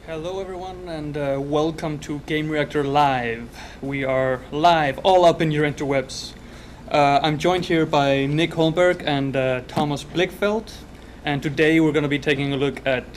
Hello everyone and welcome to Gamereactor Live. We are live all up in your interwebs. I'm joined here by Nick Holmberg and Thomas Blickfeld, and today we're going to be taking a look at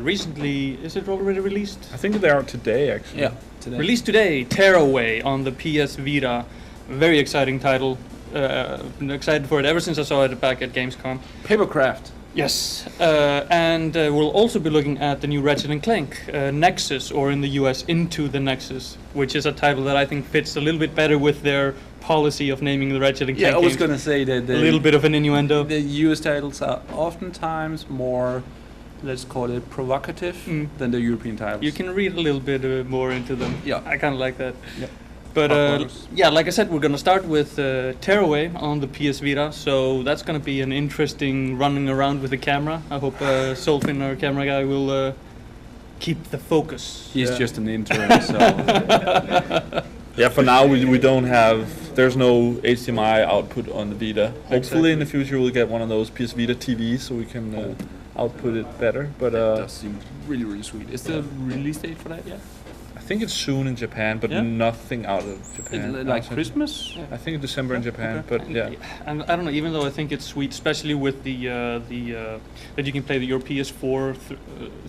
recently, is it already released? I think they are today actually. Yeah, today. Released today, Tearaway on the PS Vita. Very exciting title. Been excited for it ever since I saw it back at Gamescom. Papercraft. Yes, and we'll also be looking at the new Ratchet Clank, Nexus, or in the US, Into the Nexus, which is a title that I think fits a little bit better with their policy of naming the Ratchet Clank Yeah, I was games. going to say that A little bit of an innuendo. the US titles are oftentimes more, let's call it, provocative than the European titles. You can read a little bit more into them. Yeah. I kind of like that. Yep. But yeah, like I said, we're going to start with Tearaway on the PS Vita, so that's going to be an interesting running around with the camera. I hope Solfin, our camera guy, will keep the focus. He's just an intern, so... Yeah, for now we don't have, there's no HDMI output on the Vita. Hopefully in the future we'll get one of those PS Vita TVs so we can output it better. But That does seem really, really sweet. Is the release date for that yet? I think it's soon in Japan, but Yeah? nothing out of Japan. Like outside. Christmas? I think in December in Japan, but yeah. And I don't know, even though I think it's sweet, especially with the that you can play your PS4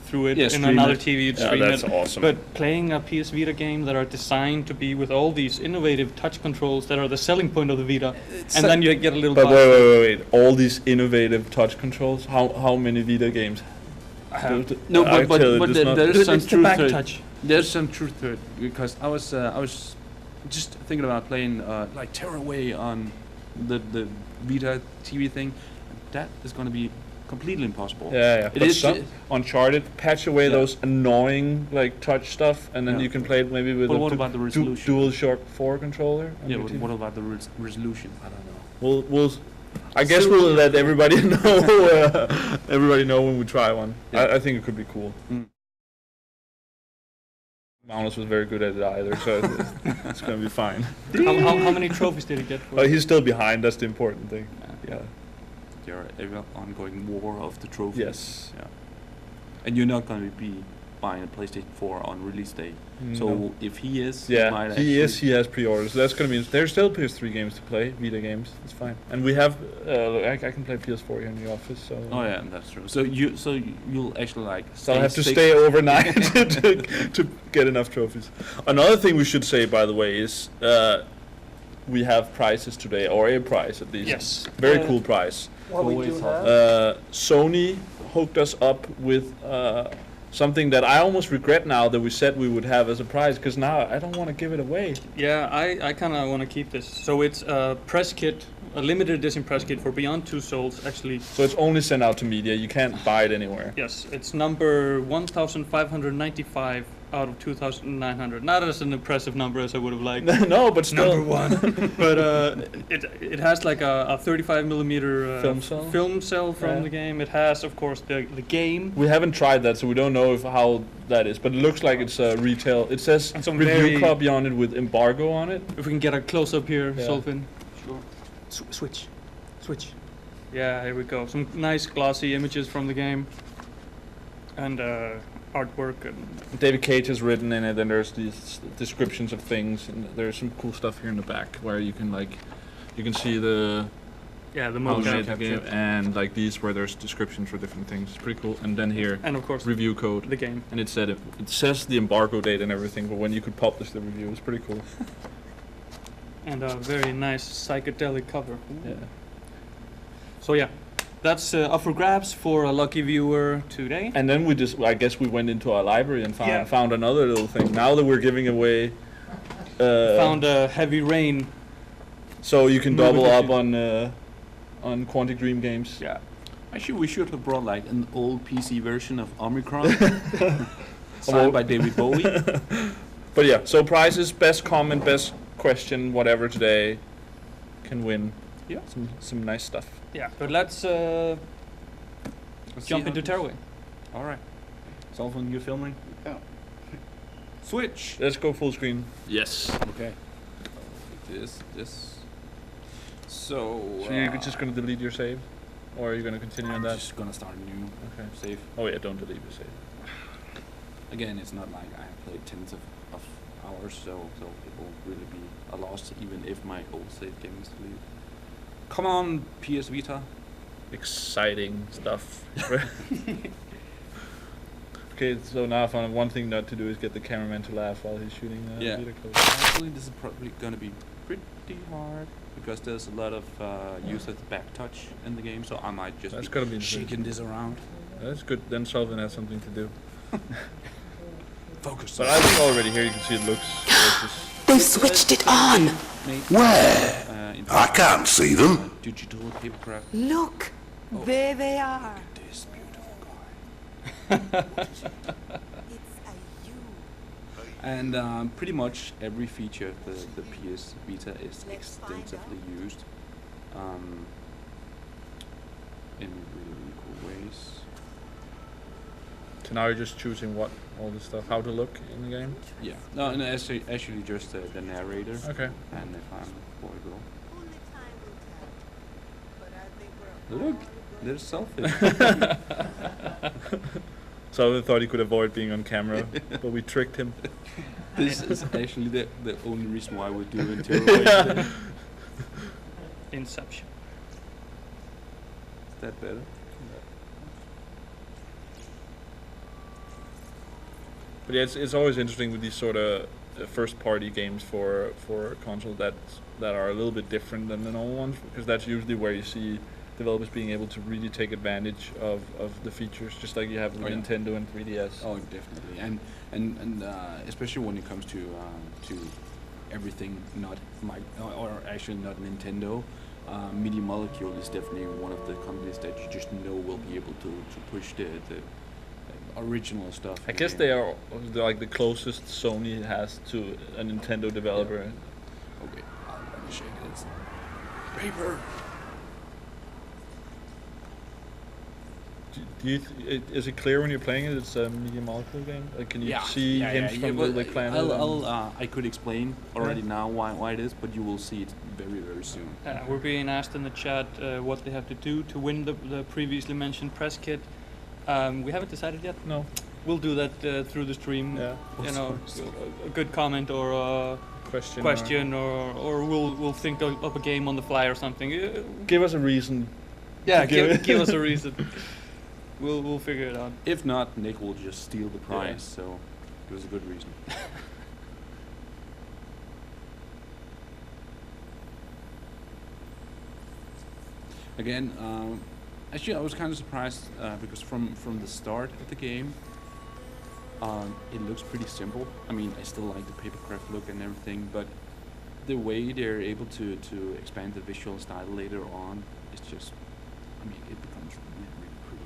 through it Yeah, in stream another it. TV. Yeah, Stream that's it. awesome. But playing a PS Vita game that are designed to be with all these innovative touch controls that are the selling point of the Vita, and then you get a little. But buzz. wait, all these innovative touch controls. How many Vita games? No, I but tell you, it's not- there's some It's the truth back to it. touch. There's some truth to it, because I was just thinking about playing like Tearaway on the Vita TV thing. That is going to be completely impossible. Yeah. It But is some Uncharted, patch away Yeah. those annoying like touch stuff, and then Yeah. you can play it maybe with But a what about the resolution? Dual Shock 4 controller. on Yeah, your but TV. what about the resolution? I don't know. We'll I guess we'll let everybody know. Everybody know when we try one. Yeah. I think it could be cool. Magnus was very good at it either, so it's gonna be fine. How many trophies did he get for Oh, it? he's still behind. That's the important thing. Yeah. There are ongoing war of the trophies. Yes. Yeah. And you're not going to be buying a PlayStation 4 on release day. So No. if he is, Yeah, might he is. actually- He has pre-orders. That's gonna mean there's still PS3 games to play, Vita games. It's fine. And we have. I can play PS4 here in the office. So. Oh yeah, that's true. So you'll actually like. So I have to stay overnight to get enough trophies. Another thing we should say, by the way, is we have prizes today, or a prize at least. Yes. Very cool prize. What we do have. Sony hooked us up with something that I almost regret now that we said we would have as a prize, because now I don't want to give it away. Yeah, I kind of want to keep this. So it's a press kit, a limited edition press kit for Beyond Two Souls, actually. So it's only sent out to media. You can't buy it anywhere. Yes, it's number 1,595 out of 2,900. Not as an impressive number as I would have liked. No, but still. Number one. But it has like a 35 millimeter Film cell? cell from Yeah. the game. It has, of course, the game. We haven't tried that, so we don't know how that is. But it looks like it's retail. It says And some review very- copy on it with embargo on it. If we can get a close up here, Yeah. Solfin. Sure. Switch. Yeah, here we go. Some nice glossy images from the game. And artwork and David Cage has written in it, and there's these descriptions of things, and there's some cool stuff here in the back where you can see the yeah, the how they mocap. made the game, and like these where there's descriptions for different things. It's pretty cool. And then here, And of course, review code, the game. and it says the embargo date and everything, but when you could publish the review, it's pretty cool. And a very nice psychedelic cover. Yeah. So yeah, that's up for grabs for a lucky viewer today. And then I guess we went into our library and Yeah. found another little thing. Now that we're giving away, Found a Heavy Rain. so you can Movie double up edition. on Quantic Dream games. Yeah. Actually, we should have brought like an old PC version of Omicron, signed by David Bowie. But yeah, so prizes, best comment, best question, whatever today can win. Yeah. Some nice stuff. Yeah, but let's jump into Tearaway. All right. Solving, you filming? Yeah. Switch. Let's go full screen. Yes. Okay. This. So. So you're just gonna delete your save, or are you gonna continue on I'm that? just gonna start a new Okay. save. Oh yeah, don't delete your save. again, it's not like I have played tens of hours, so it won't really be a loss, even if my old save game is deleted. Come on, PS Vita. Exciting stuff. Okay, so now I found one thing not to do is get the cameraman to laugh while he's shooting Vita code. Actually, this is probably going to be pretty hard because there's a lot of use of back touch in the game, so I might just be shaking this around. That's good. Then Solvin has something to do. Focus. But I think already here you can see it looks gorgeous. They've switched it on. Where? I can't see them. Digital papercraft. Look, there they are. This beautiful guy. It's a you. And pretty much every feature of the PS Vita is extensively used in really cool ways. So now you're just choosing all the stuff, how to look in the game? Yeah. No, and actually just the narrator. Okay. And if I'm horrible. Only time will tell. But I think we're Look, there's selfie. Solvin thought he could avoid being on camera, but we tricked him. This is actually the only reason why we're doing Tearaway. Inception. Is that better? But yeah, it's always interesting with these sort of first-party games for console that are a little bit different than the normal ones, because that's usually where you see developers being able to really take advantage of the features, just like you have with Nintendo and 3DS. Oh, definitely, and especially when it comes to everything not or actually not Nintendo. Media Molecule is definitely one of the companies that you just know will be able to push the original stuff. I guess they're like the closest Sony has to a Nintendo developer. Yeah. Okay, I'm gonna shake it. It's paper. Is it clear when you're playing it? It's a Media Molecule game. Like, can you see hints from the clan? I could explain already now why it is, but you will see it very, very soon. We're being asked in the chat what they have to do to win the previously mentioned press kit. We haven't decided yet. No. We'll do that through the stream. Yeah. You know, a good comment or a question or we'll think of a game on the fly or something. Give us a reason. Yeah, give us a reason. We'll figure it out. If not, Nick will just steal the prize. So it was a good reason. Again, actually, I was kind of surprised because from the start of the game, it looks pretty simple. I mean, I still like the papercraft look and everything, but the way they're able to expand the visual style later on is just, I mean, it becomes really, really pretty.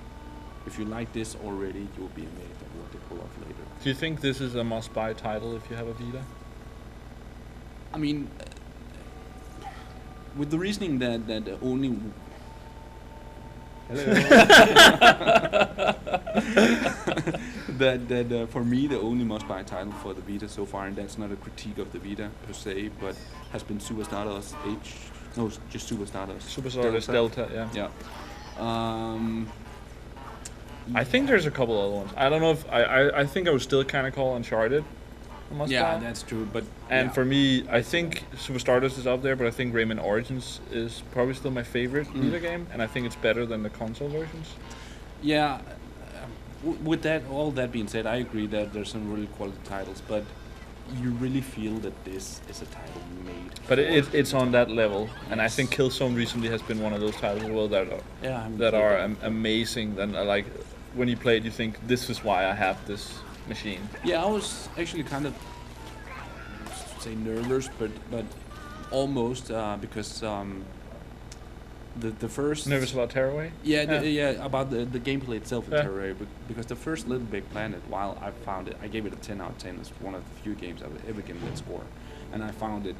If you like this already, you'll be amazed at what they pull off later. Do you think this is a must-buy title if you have a Vita? I mean, with the reasoning that only that for me the only must-buy title for the Vita so far, and that's not a critique of the Vita per se, but has been Super Stardust just Super Stardust. Super Stardust Delta, yeah. Yeah. I think there's a couple other ones. I don't know if I think I would still kind of call Uncharted a must-buy. Yeah, that's true. But for me, I think Super Stardust is up there, but I think Rayman Origins is probably still my favorite Vita game, and I think it's better than the console versions. Yeah. With all that being said, I agree that there's some really quality titles, but you really feel that this is a title made. But it's on that level, and I think Killzone recently has been one of those titles as well that are amazing. And like when you play it, you think this is why I have this machine. Yeah, I was actually kind of say nervous, but almost because the first Nervous about Tearaway? Yeah, about the gameplay itself in Tearaway, because the first Little Big Planet, while I found it, I gave it a 10 out of 10. It's one of the few games I've ever given that score, and I found it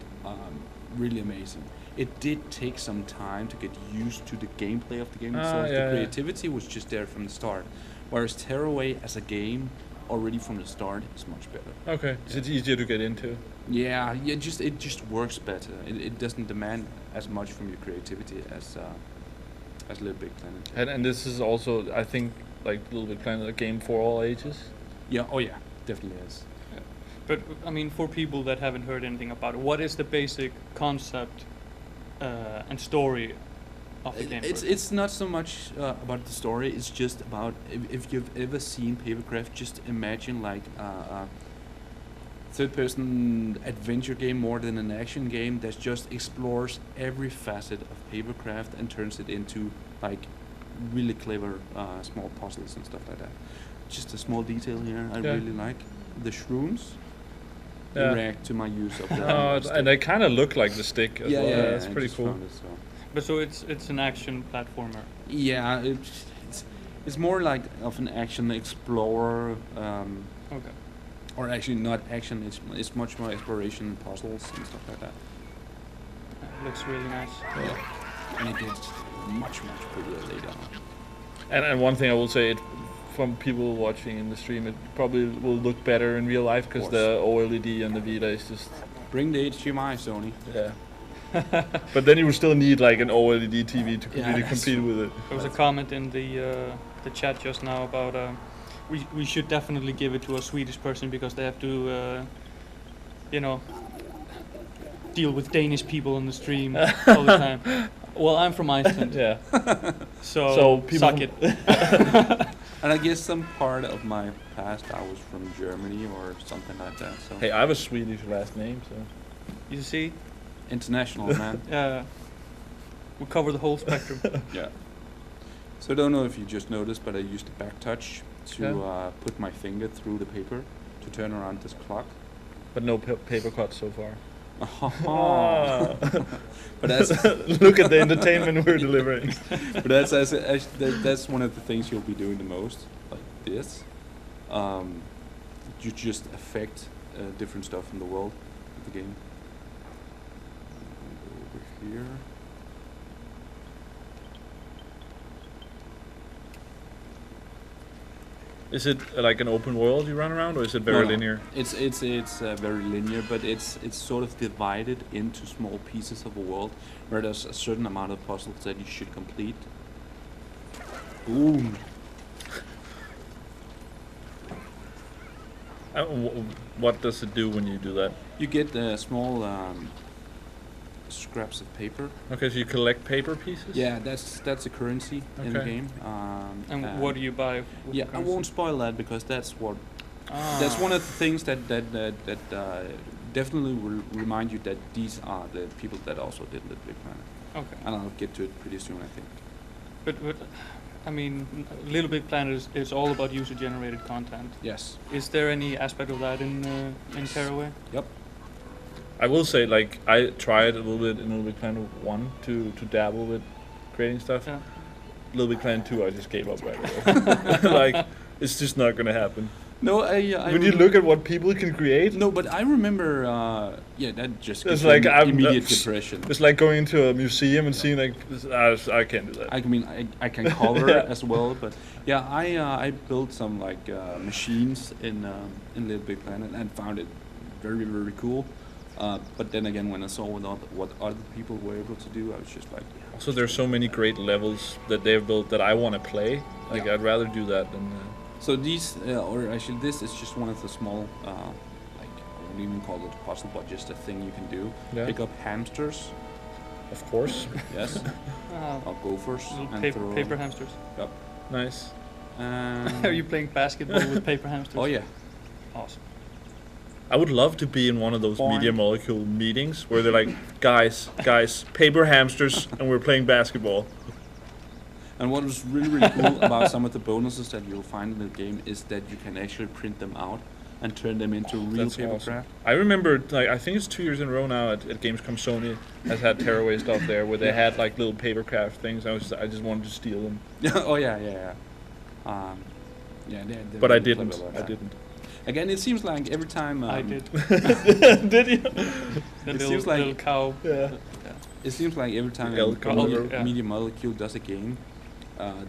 really amazing. It did take some time to get used to the gameplay of the game itself. The creativity was just there from the start, whereas Tearaway as a game, already from the start, is much better. Okay, so it's easier to get into. Yeah, it just works better. It doesn't demand as much from your creativity as Little Big Planet. And this is also, I think, like Little Big Planet, a game for all ages. Yeah. Oh yeah. definitely is. But I mean, for people that haven't heard anything about it, what is the basic concept and story of the game? It's not so much about the story. It's just about if you've ever seen Papercraft, just imagine like a third-person adventure game more than an action game that just explores every facet of Papercraft and turns it into like really clever small puzzles and stuff like that. Just a small detail here I really like. The shrooms react to my use of the stick. And they kind of look like the stick as well. Yeah, it's I pretty just cool. found it, so. But so it's an action platformer. Yeah, it's more like of an action explorer. Okay. Or actually not action. It's much more exploration, puzzles and stuff like that. Looks really nice. Yeah. And it gets much prettier later on. And one thing I will say, from people watching in the stream, it probably will look better in real life because the OLED and the Vita is just... Bring the HDMI, Sony. Yeah. But then you will still need like an OLED TV to really compete with it. There was a comment in the chat just now about we should definitely give it to a Swedish person because they have to, deal with Danish people on the stream all the time. Well, I'm from Iceland. Yeah. So people suck it. And I guess some part of my past I was from Germany or something like that. So Hey, I have a Swedish last name, so... You see? international, man. Yeah. We cover the whole spectrum. Yeah. So I don't know if you just noticed, but I used the back touch to put my finger through the paper to turn around this clock. But no paper cuts so far. But that's Look at the entertainment we're delivering. but that's one of the things you'll be doing the most, like this. You just affect different stuff in the world of the game. Go over here. Is it like an open world you run around, or is it very linear? It's very linear, but it's sort of divided into small pieces of a world where there's a certain amount of puzzles that you should complete. Boom. What does it do when you do that? You get small scraps of paper. Okay, so you collect paper pieces? Yeah, that's a currency in the Okay. game. And what do you buy? with Yeah, the I won't currency? spoil that because that's one of the things that definitely will remind you that these are the people that also did Little Big Planet. Okay. And I'll get to it pretty soon, I think. But I mean, Little Big Planet is all about user-generated content. Yes. Is there any aspect of that in Tearaway? Yep. I will say, like, I tried a little bit in Little Big Planet 1 to dabble with creating stuff. Yeah. Little Big Planet 2, I just gave up right away. Like, it's just not gonna happen. No, When you look at what people can create, No, but I remember. That just It's gives like me I'm- immediate depression. it's like going into a museum and seeing like, I can't do that. I mean, I can color Yeah. as well, but yeah, I built some like machines in Little Big Planet and found it very cool. But then again, when I saw what other people were able to do, I was just like, yeah. So there's so many great levels that they've built that I want to play. Like, Yeah. I'd rather do that than... So these, or actually, this is just one of the small, like I wouldn't even call it a puzzle, but just a thing you can do. Yeah. Pick up hamsters, Of course. yes, or gophers, Little and paper, throw. paper hamsters. Yep. Nice. Are you playing basketball with paper hamsters? Oh yeah. Awesome. I would love to be in one of those Boing. Media Molecule meetings where they're like, guys, paper hamsters, and we're playing basketball. And what was really cool about some of the bonuses that you'll find in the game is that you can actually print them out and turn them into real That's paper awesome. craft. I remember, like, I think it's 2 years in a row now at Gamescom. Sony has had Tearaway stuff there where they had like little paper craft things. I just wanted to steal them, Oh yeah. Yeah, they're but I really didn't. clever about I that. didn't. Again, it seems like every time I did. Did you? The It little, seems like- little cow. Yeah. it seems like every time Elk Media, over. Yeah. Media Molecule does a game,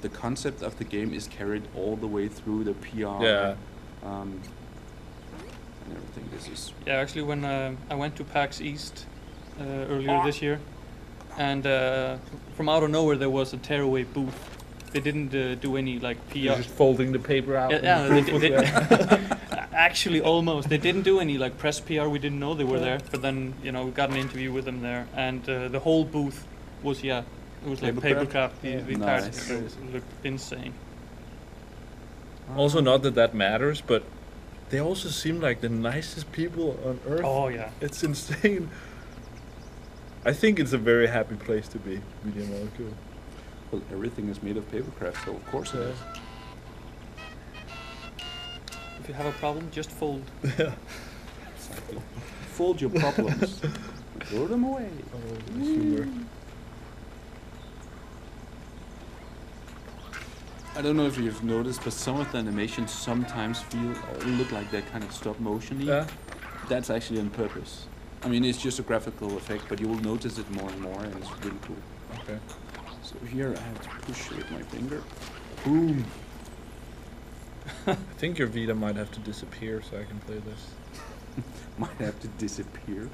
the concept of the game is carried all the way through the PR. Yeah. And everything. This is Yeah, actually, when I went to PAX East earlier this year, and from out of nowhere there was a Tearaway booth. They didn't do any like PR. You're just folding the paper out. Yeah, and they, proof was they, there. Actually, almost. They didn't do any like press PR. We didn't know they were there. But then, you know, we got an interview with them there, and the whole booth was it was like papercraft. The Nice. parts looked insane. Also, not that matters, but they also seem like the nicest people on earth. Oh yeah. It's insane. I think it's a very happy place to be, Media Molecule. Well, everything is made of papercraft, so of course it is. If you have a problem, just fold. Exactly. Fold your problems. Throw them away. Oh, the humor. I don't know if you've noticed, but some of the animations sometimes look like they're kind of stop motion-y. Yeah. That's actually on purpose. I mean, it's just a graphical effect, but you will notice it more and more, and it's really cool. Okay. So here I have to push with my finger. Boom. I think your Vita might have to disappear so I can play this. Might have to disappear.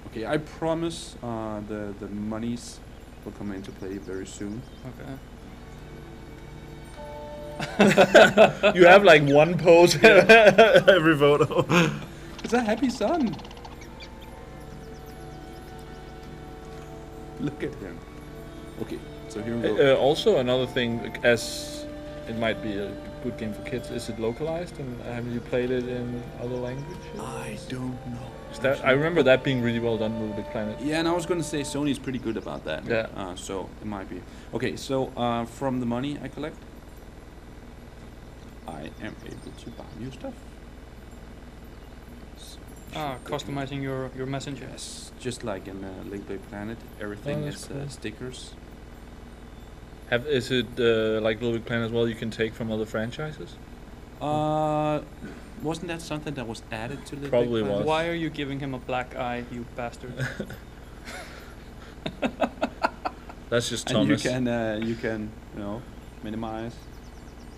Okay, I promise the monies will come into play very soon. Okay. You have like one pose every photo. It's a happy sun. Look at him. Okay, so here we go. Also, another thing, as it might be a good game for kids, is it localized, and have you played it in other languages? I don't know. I remember that being really well done, Little Big Planet. Yeah, and I was going to say Sony's pretty good about that. Yeah. So it might be. Okay, so from the money I collect, I am able to buy new stuff. So Customizing your messenger. yes, just like in Little Big Planet, everything Oh, that's is cool. stickers. Is it like Little Big Planet as well? You can take from other franchises. Wasn't that something that was added to Little Probably Big Planet? was. Why are you giving him a black eye, you bastard? That's just And Thomas. you can minimize,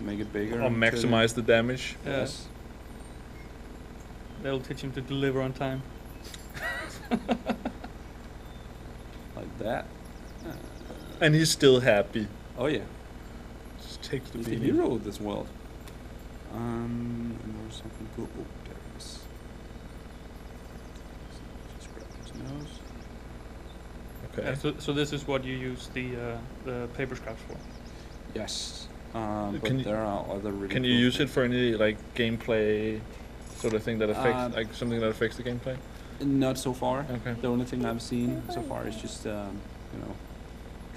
make it bigger, Or maximize the damage. Yes. That'll teach him to deliver on time. Like that. And he's still happy. Oh yeah. Just takes the He's the beating. hero of this world. And there's something cool. Oh, there it is. Just grab his nose. Okay. So this is what you use the paper scraps for. Yes. Can But you- there are other really Can you cool use it things. for any like gameplay sort of thing that affects Um, like something that affects the gameplay? Not so far. Okay. The only thing I've seen so far is just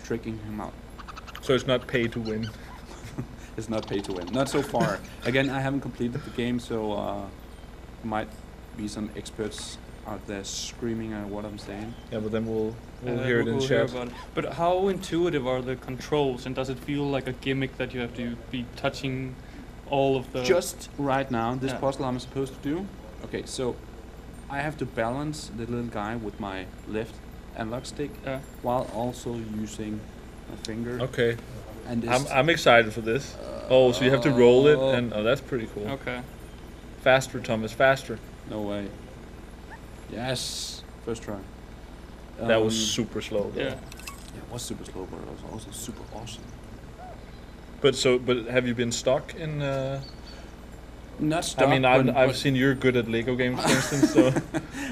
tricking him out. So it's not pay to win. It's not pay to win. Not so far. Again, I haven't completed the game, so might be some experts out there screaming at what I'm saying. Yeah, but then we'll hear it in We'll hear chat. about it. But how intuitive are the controls, and does it feel like a gimmick that you have to be touching all of the? Just right now, this Yeah. puzzle I'm supposed to do. Okay, so I have to balance the little guy with my left analog stick Yeah. while also using my finger. Okay. And this, I'm excited for this. Oh, so you have to roll it, Oh. and that's pretty cool. Okay. Faster, Thomas, faster. no way. Yes, first try. That was Um, super slow. Though. Yeah. Yeah, it was super slow, but it was also super awesome. But have you been stuck in? Not stuck. I mean, but I've seen you're good at Lego games, for instance. So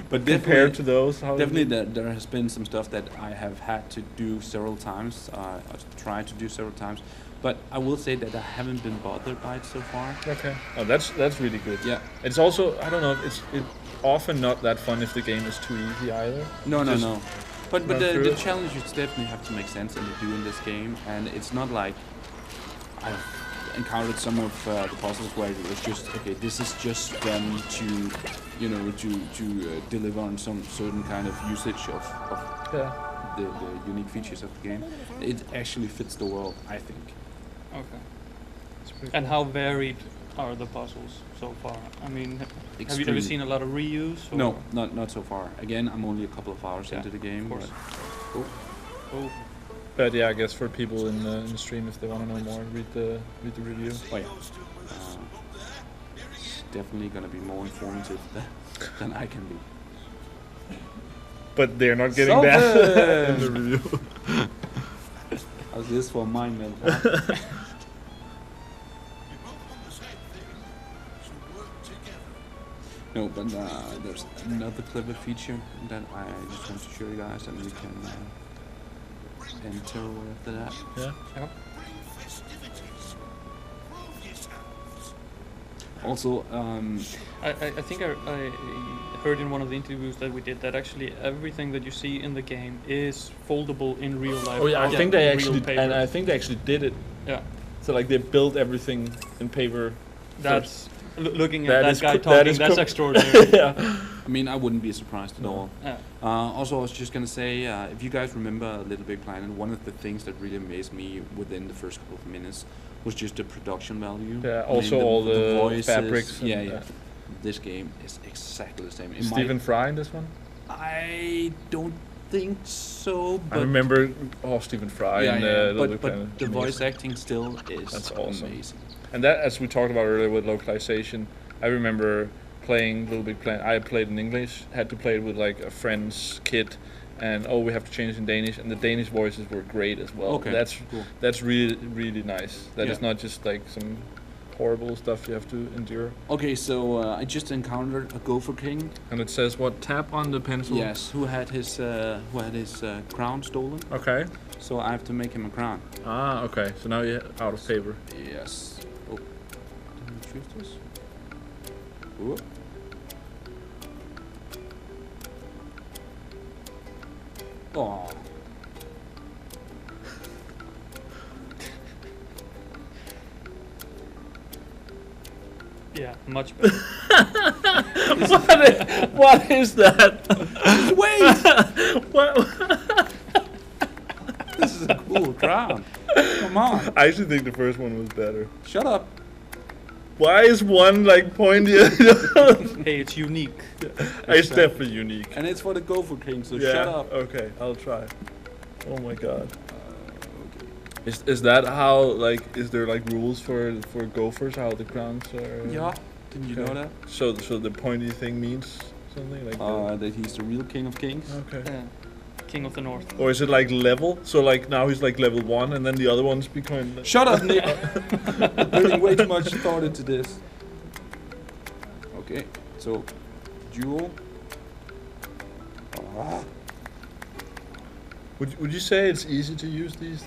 but compared to those, how definitely there has been some stuff that I have had to do several times. I've tried to do several times, but I will say that I haven't been bothered by it so far. Okay. Oh, that's really good. Yeah. It's also, I don't know, it's often not that fun if the game is too easy either. No. Just But run through the it. challenges definitely have to make sense, and they do in this game. And it's not like I've encountered some of the puzzles where it was just okay. This is just done to, to deliver on some certain kind of usage of Yeah. the unique features of the game. It actually fits the world, I think. Okay. It's pretty And cool. how varied are the puzzles so far? I mean, have you Extremely. seen a lot of reuse? Or? No, not so far. Again, I'm only a couple of hours Yeah, into the game. of course. But, Oh, But yeah, I guess for people in the stream, if they want to know more, read the review. oh yeah. It's definitely gonna be more informative than I can be. But they're not getting that in the Solved! review. How's this for mind melt? Huh? No, but there's another clever feature that I just want to show you guys, and we can enter after that. Yeah. Yep. Also, I think I heard in one of the interviews that we did that actually everything that you see in the game is foldable in real life. Oh yeah, I on think they real actually, paper. and I think they actually did it. Yeah, So like they built everything in paper. that's looking That at that is guy co- that talking. is That's co- extraordinary. Yeah. I mean, I wouldn't be surprised at all. Yeah. Also, I was just gonna say, if you guys remember Little Big Planet, one of the things that really amazed me within the first couple of minutes was just the production value. Yeah, I mean, also all the voices. fabrics and, Yeah, yeah. This game is exactly the same. Stephen Fry in this one. I don't think so. But I remember Stephen Fry in Little Big but Planet. the Amazing. voice acting still is That's awesome. amazing. And that, as we talked about earlier with localization, I remember playing Little Big Planet. I played in English, had to play it with like a friend's kid, and we have to change it in Danish, and the Danish voices were great as well. Okay, cool. That's really nice. That is Yeah. not just like some horrible stuff you have to endure. Okay, so I just encountered a Gopher King. And it says what? Tap on the pencil. Yes, who had his crown stolen. Okay. So I have to make him a crown. Ah, okay. So now you're out of paper. Yes. Oh, did I choose this? Whoop. Oh. Yeah, much better. What is that? Wait! What? This is a cool crown. Come on. I actually think the first one was better. Shut up. Why is one like pointy? Hey, it's unique. It's definitely unique. And it's for the Gopher King, so Yeah. shut up. Okay, I'll try. Oh my god. Is that how, like, is there like rules for gophers how the crowns are? Yeah. Didn't you know that? So the pointy thing means something like That he's the real king of kings. okay. Yeah. King of the North. Or is it like level? So like now he's like level 1 and then the other ones become. Shut up, Nick. I'm putting way too much thought into this. Okay, so duel. Ah, Would you say it's easy to use these?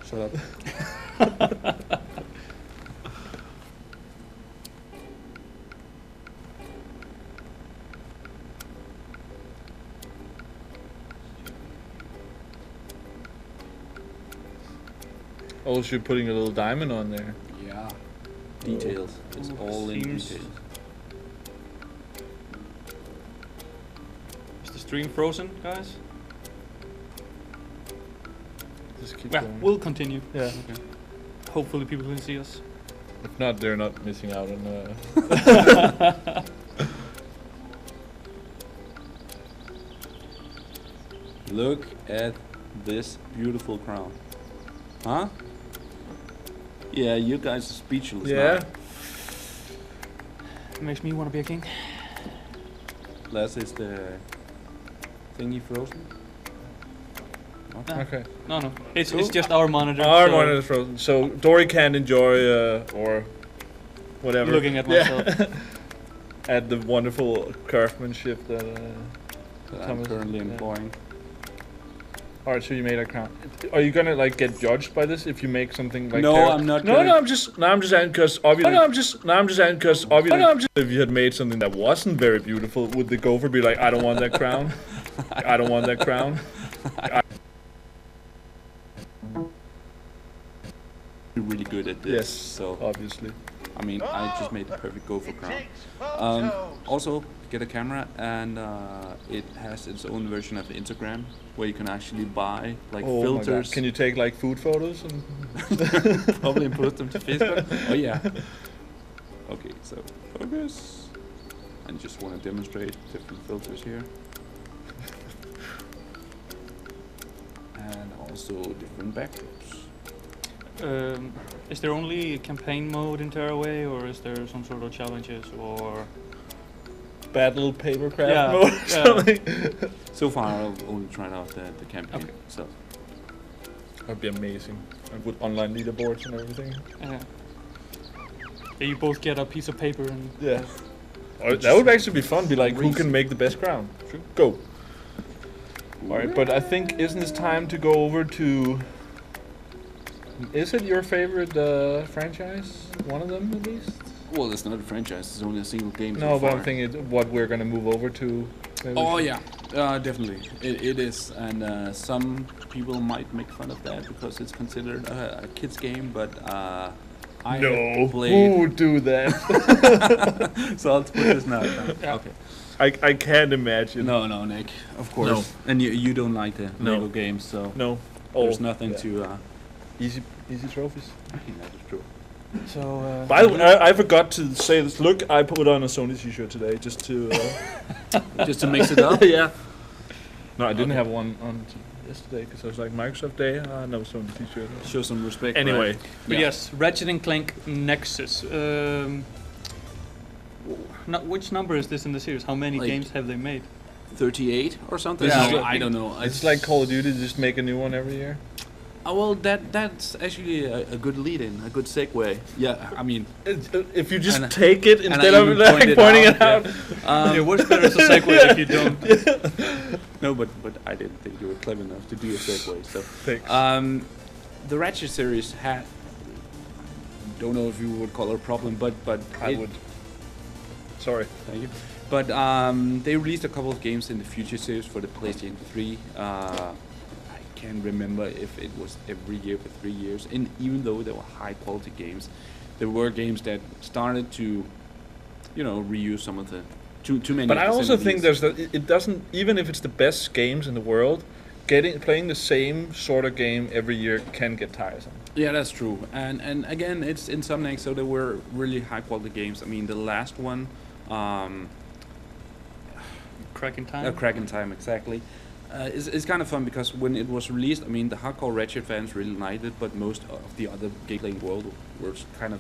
shut up. Oh, so you're putting a little diamond on there. Yeah. Details. It's all in Seems- details. Is the stream frozen, guys? Just keep Yeah, going. we'll continue. Yeah. Okay. Hopefully people can see us. If not, they're not missing out on. Look at this beautiful crown. Huh? Yeah, you guys are speechless Yeah. now. Makes me want to be a king. Last is the thingy frozen. Ah, Okay. No. It's Cool. just our monitor. Our so monitor is frozen, so Dory can't enjoy or whatever. Looking at Yeah. myself. At the wonderful craftsmanship that. That I'm Thomas, currently yeah. employing. Alright, so you made a crown. Are you gonna like get judged by this if you make something like? No, I'm not No, gonna- no, I'm just asking because obviously. No, I'm just asking because obviously. If you had made something that wasn't very beautiful, would the gopher be like, I don't want that crown? I don't want that crown. You're really good at this. Yes, So obviously. I mean, I just made the perfect gopher crown. Also, get a camera, and it has its own version of Instagram where you can actually buy like Oh my God. filters. Can you take like food photos and? probably post them to Facebook? Oh yeah. Okay, so focus. And just want to demonstrate different filters here. And also different backdrops. Is there only campaign mode in Tearaway, or is there some sort of challenges, or Battle papercraft Yeah, mode or yeah. something? So far, I've only tried out the campaign. Okay. So That'd be amazing. And with online leaderboards and everything. you both get a piece of paper and Yeah. Or that would actually be fun. Be like, who can make the best crown? Go. All right, but I think isn't it time to go over to? Is it your favorite franchise? One of them at least. Well, it's not a franchise. It's only a single game. No, so but far. I'm thinking what we're gonna move over to. Maybe Oh we yeah, definitely. It is, and some people might make fun of that because it's considered a kids game, but I No, have who played. would do that? So I'll put this now. Yeah. Okay. I can't imagine. No, Nick. Of course. And you don't like the No. Lego games, so No. there's nothing to. Easy trophies. I think that is true. So, By the way, I forgot to say this. Look, I put on a Sony t-shirt today just to. Just to mix it up. Yeah. No, I didn't have one on yesterday because I was like Microsoft Day. No Sony t-shirt. Show some respect. Anyway, right? but Yeah. yes, Ratchet and Clank Nexus. Which number is this in the series? How many Like- games have they made? 38 or something. This is No, like- I don't know. it's like Call of Duty. Just make a new one every year. Well, that's actually a good lead-in, a good segue. Yeah, I mean, If you just And- take it and instead I of even like pointing it out. Yeah, what's better as a segue if you don't? No, but I didn't think you were clever enough to do a segue. So, Thanks. the Ratchet series had, don't know if you would call it a problem, but I would. Sorry. Thank you. But they released a couple of games in the Future series for the PlayStation 3. I can't remember if it was every year for 3 years. And even though they were high quality games, there were games that started to, reuse some of the too many. But of I the also same think release. there's that it doesn't, even if it's the best games in the world, playing the same sort of game every year can get tiresome. Yeah, that's true. And again, it's in some next, so there were really high quality games. I mean, the last one, Cracking time. Crack in Time, exactly. It's kind of fun because when it was released, I mean, the hardcore Ratchet fans really liked it, but most of the other game-playing world were kind of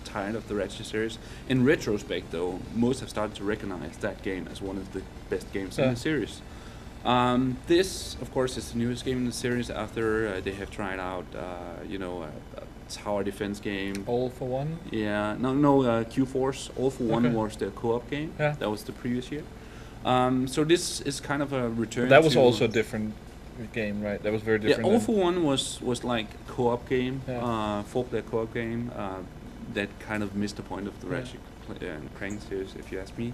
tired of the Ratchet series. In retrospect, though, most have started to recognize that game as one of the best games in Yeah. the series. This, of course, is the newest game in the series after they have tried out, a tower defense game. All for one. Yeah, no, Q-Force. All for One Okay. was the co-op game. Yeah. That was the previous year. So this is kind of a return. That was to also a different game, right? That was very different. Yeah, All than- for One was like a co-op game, Yeah. 4-player co-op game that kind of missed the point of the Yeah. Ratchet and Clank series, if you ask me.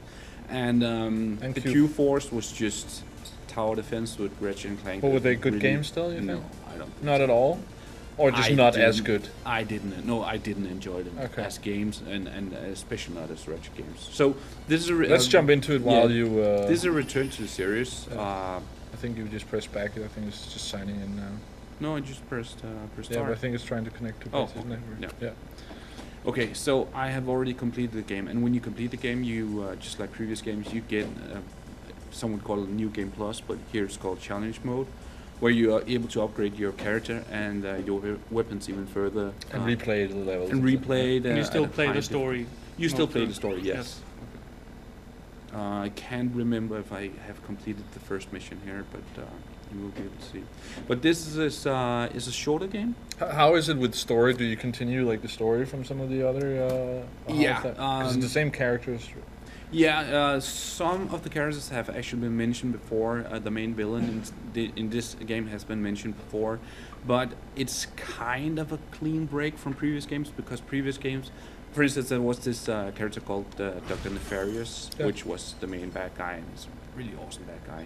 And the Q- Q-Force was just tower defense with Ratchet and Clank. But were that they good really- games still, you No, think? I don't. think Not so. at all, or just I not as didn't- good. I didn't. No, I didn't enjoy them Okay. as games, and especially not as Ratchet games. So this is a Let's jump into it while you. This is a return to the series. I think you just press back. I think it's just signing in now. No, I just pressed Yeah, start. but I think it's trying to connect to Oh, PlayStation Network. yeah. Yeah. Okay, so I have already completed the game, and when you complete the game, you just like previous games, you get some would call it New Game Plus, but here it's called Challenge Mode, where you are able to upgrade your character and your weapons even further. And replay the levels. And replay the. And you still at a play high the story. You still mode play too. the story, yes. I can't remember if I have completed the first mission here, but you will be able to see. But this is a shorter game. How is it with story? Do you continue like the story from some of the other? How is Yeah, that? 'Cause it's the same characters. Yeah, some of the characters have actually been mentioned before. The main villain in this game has been mentioned before, but it's kind of a clean break from previous games because previous games, for instance, there was this character called Dr. Nefarious, Yeah. which was the main bad guy, and he's a really awesome bad guy,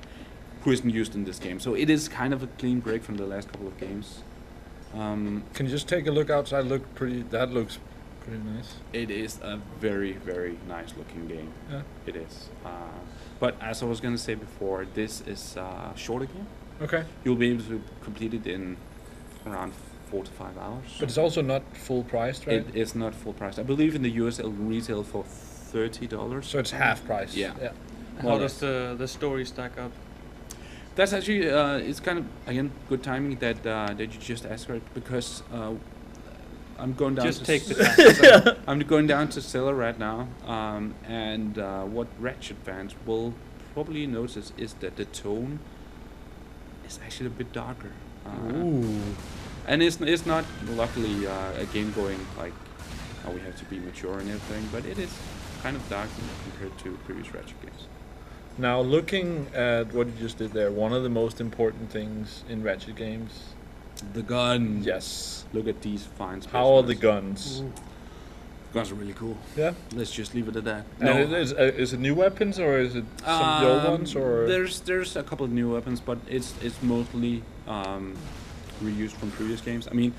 who isn't used in this game. So it is kind of a clean break from the last couple of games. Can you just take a look outside? That looks pretty nice. It is a very, very nice looking game. Yeah. It is. But as I was going to say before, this is a shorter game. Okay. You'll be able to complete it in around 4 to 5 hours. But it's also not full priced, right? It is not full price. I believe in the US it'll retail for $30. So it's half price. Yeah. Yeah. How More or does the story stack up? That's actually it's kind of again good timing that you just asked for it because I'm going down. Just to take s- the time. I'm going down to Cellar right now, and what Ratchet fans will probably notice is that the tone is actually a bit darker. Ooh. And it's not luckily a game going like how we have to be mature and everything, but it is kind of dark compared to previous Ratchet games. Now, looking at what you just did there, one of the most important things in Ratchet games. The gun. Yes. Look at these fine specimens. How are the guns? Ooh. Guns are really cool. Yeah. Let's just leave it at that. And is it new weapons or is it some of the old ones or? There's a couple of new weapons, but it's mostly reused from previous games. I mean,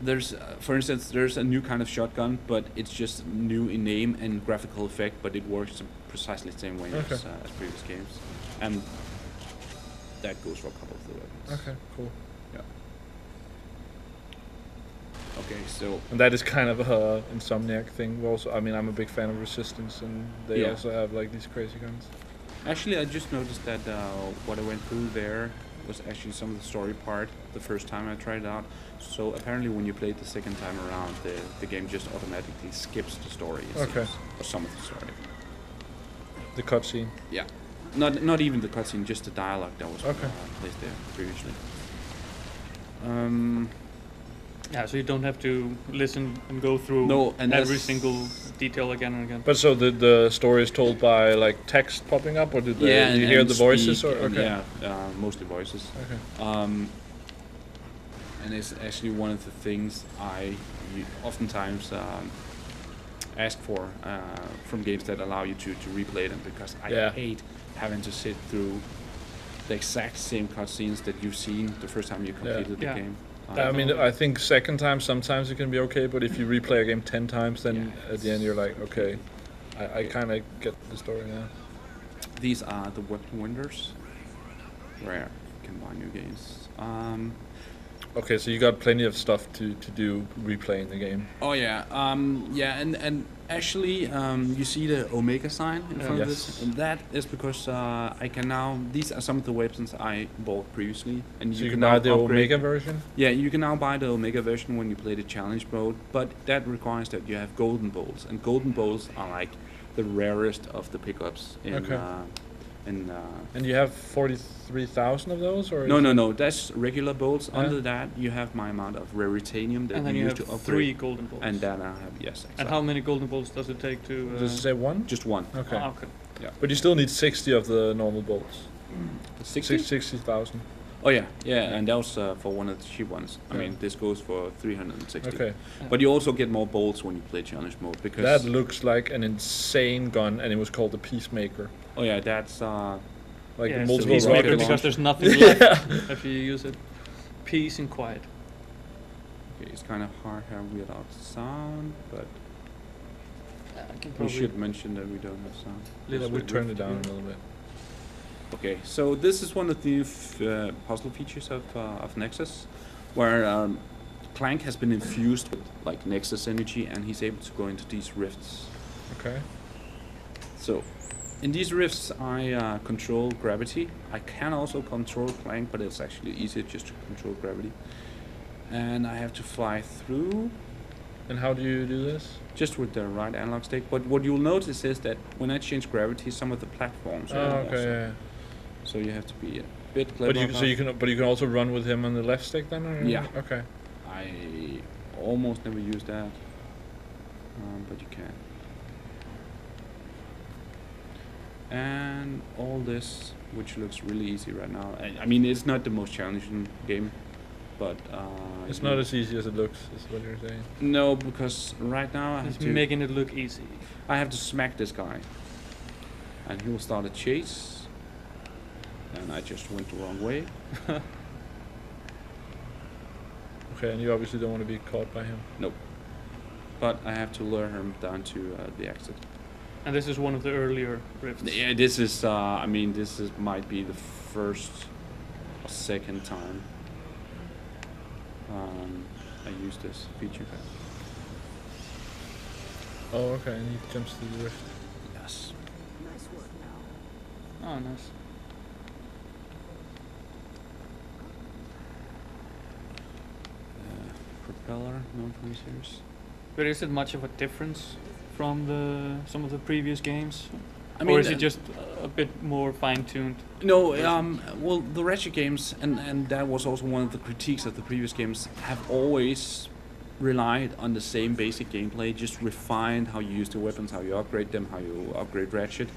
there's for instance there's a new kind of shotgun, but it's just new in name and graphical effect, but it works precisely the same way as previous games, and that goes for a couple of the weapons. Okay, cool. Yeah. Okay, so And that is kind of a Insomniac thing. Also, I mean, I'm a big fan of Resistance, and they also have like these crazy guns. actually, I just noticed that what I went through there was actually some of the story part the first time I tried it out. So apparently, when you play it the second time around, the game just automatically skips the story. It seems, or some of the story. The cutscene. Yeah. Not even the cutscene, just the dialogue that was placed there previously. Yeah, so you don't have to listen and go through and every single detail again and again. But so the story is told by like text popping up, or do you hear the voices? Or mostly voices. Okay. And it's actually one of the things I oftentimes ask for from games that allow you to replay them, because I hate having to sit through the exact same cutscenes that you've seen the first time you completed the game. I mean, I think second time sometimes it can be okay, but if you replay a game 10 times, then at the end you're like, okay, I kind of get the story now. These are the weapon windows where you can buy new games. Okay, so you got plenty of stuff to do replaying the game. Oh yeah, and actually, you see the Omega sign in front of this, and that is because I can now. These are some of the weapons I bought previously, and so you can buy now the upgrade. Omega version. Yeah, you can now buy the Omega version when you play the challenge mode, but that requires that you have golden bolts, and golden bolts are like the rarest of the pickups in. And you have 43,000 of those, or no, that's regular bolts. Under that, you have my amount of raritanium that and then you you use have to upgrade. 3 golden bolts. And that I have, yes. Exactly. And how many golden bolts does it take to? does it say one? Just one. Okay. Okay. Yeah. But you still need 60 of the normal bolts. 60? 60,000. Oh yeah, and that was for one of the cheap ones. I mean, this goes for 360. Okay. But you also get more bolts when you play challenge mode, because That looks like an insane gun, and it was called the Peacemaker. oh yeah, that's Like Yeah, the it's multiple the peacemaker rocket because launch. there's nothing left if you use it. Peace and quiet. okay, it's kind of hard here without sound, but I can we probably should mention that we don't have sound. Yeah, we turned it down a little bit. Okay, so this is one of the puzzle features of Nexus, where Clank has been infused with like Nexus energy, and he's able to go into these rifts. Okay. So, in these rifts, I control gravity. I can also control Clank, but it's actually easier just to control gravity. And I have to fly through. And how do you do this? Just with the right analog stick. But what you'll notice is that when I change gravity, some of the platforms are Oh, okay. Yeah. So you have to be a bit clever. But you can also run with him on the left stick then? Or? Yeah. Okay. I almost never use that, but you can. And all this, which looks really easy right now. I mean, it's not the most challenging game, but It's not as easy as it looks, is what you're saying. no, because right now I have He's to making it look easy. I have to smack this guy, and he will start a chase. And I just went the wrong way. Okay, and you obviously don't want to be caught by him. Nope. But I have to lure him down to the exit. And this is one of the earlier rifts. Yeah, this is. I mean, might be the first or second time I used this feature. Oh, okay, and he jumps to the rift. Yes. Nice work now. Oh, nice. Propeller, known from the series. But is it much of a difference from some of the previous games? I mean, or is it just a bit more fine-tuned? No, well, the Ratchet games, and that was also one of the critiques of the previous games, have always relied on the same basic gameplay, just refined how you use the weapons, how you upgrade them, how you upgrade Ratchet,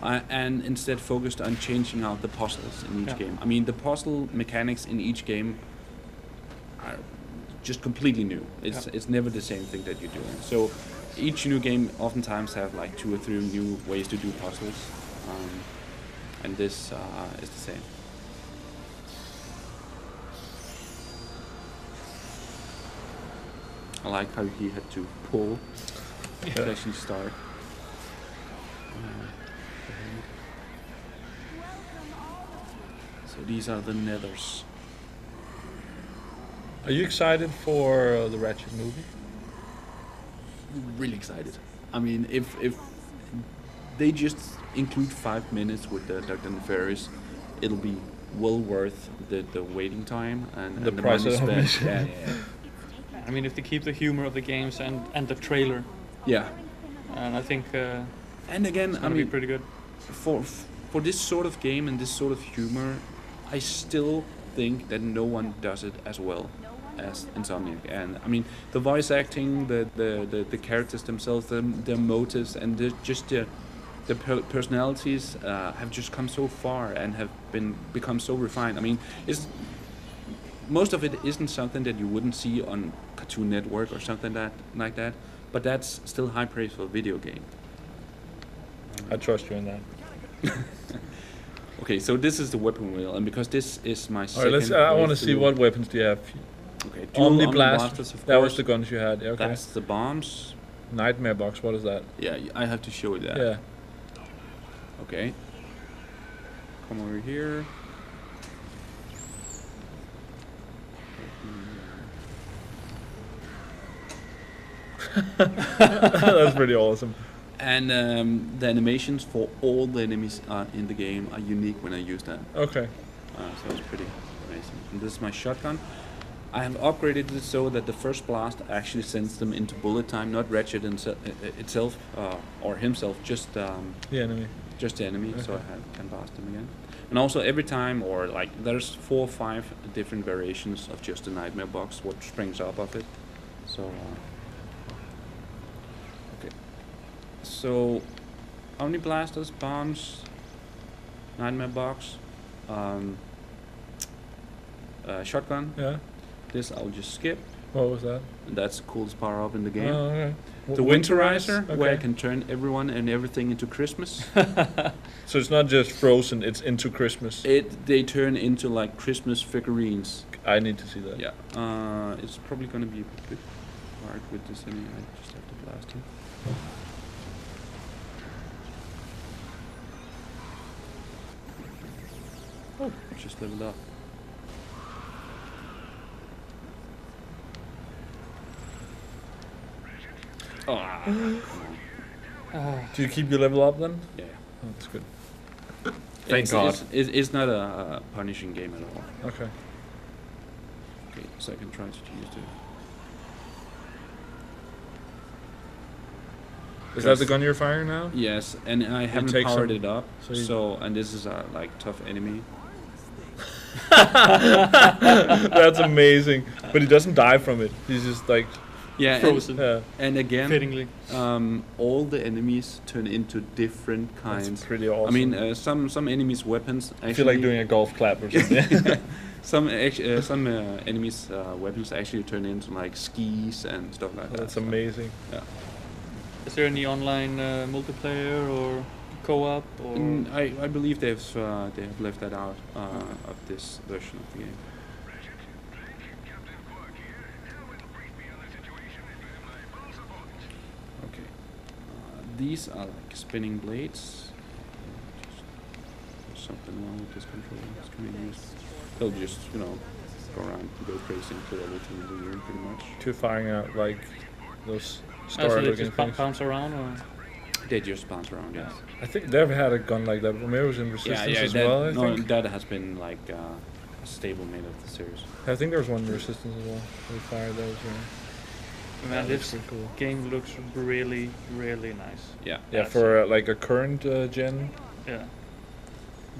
and instead focused on changing out the puzzles in each game. I mean, the puzzle mechanics in each game are just completely new. It's never the same thing that you're doing. So each new game oftentimes have like 2 or 3 new ways to do puzzles, and this is the same. I like how he had to pull to actually start. So these are the nethers. Are you excited for the Ratchet movie? Really excited. I mean, if they just include 5 minutes with the Dr. Nefarious, it'll be well worth the waiting time and The the price money of spent. admission. I mean, if they keep the humor of the games and the trailer, Yeah. and I think And again, it's I gonna be mean, pretty good. for this sort of game and this sort of humor, I still think that no one does it as well as Insomniac. And I mean, the voice acting, the characters themselves, their motives, and the personalities have just come so far and have become so refined. I mean, most of it isn't something that you wouldn't see on Cartoon Network or something like that, but that's still high praise for a video game. I trust you in that. Okay, so this is the weapon wheel, and because this is my All second. right, I want to playthrough- see what weapons do you have. Okay, Omni blasters, Blast. of That was course. the guns you had. Yeah, okay. That's the bombs. Nightmare Box. What is that? Yeah, I have to show you that. Yeah. Okay. Come over here. That's pretty awesome. And the animations for all the enemies in the game are unique when I use them. Okay. So it's pretty amazing. And this is my shotgun. I have upgraded it so that the first blast actually sends them into bullet time, not Ratchet itself or himself, just The enemy. the enemy, so Okay. I can blast them again. And also every time, or like there's 4 or 5 different variations of just the Nightmare Box, what springs up of it. So okay. So Omni Blasters, bombs, Nightmare Box, shotgun. Yeah. This I'll just skip. What was that? That's the coolest power up in the game. Oh, okay. The Winterizer, where I Okay. can turn everyone and everything into Christmas. So it's not just frozen; it's into Christmas. They turn into like Christmas figurines. I need to see that. Yeah. It's probably gonna be a bit hard with this enemy. I just have to blast him. Oh, I just leveled up. Do you keep your level up then? Yeah. Oh, that's good. Thank God. It's not a punishing game at all. Okay. Okay, so I can try to use the. Is that the gun you're firing now? Yes, and I haven't takes powered some- it up. so you- So, and this is a like tough enemy. That's amazing. But he doesn't die from it. He's just like, Yeah, Frozen. and again, Fittingly. all the enemies turn into different kinds. that's pretty awesome. I mean, some enemies' weapons actually. I feel like doing a golf clap or something. some enemies' weapons actually turn into like skis and stuff like that. That's so, amazing. Yeah. Is there any online multiplayer or co-op or? I believe they have left that out of this version of the game. Okay, these are like spinning blades. There's something wrong with this controller. It's kind of used. They'll just go around and go crazy and kill everything in the room pretty much. To firing out like those So they star-looking just things. bounce around, or? They just bounce around, yes. I think they've had a gun like that. Maybe it was in Resistance as that, well. I no, think. that has been like a staple made of the series. I think there was one in Resistance as well. We fired those. Yeah. Man, That this looks pretty cool. game looks really, really nice. Yeah. Yeah, That's for like a current gen. Yeah.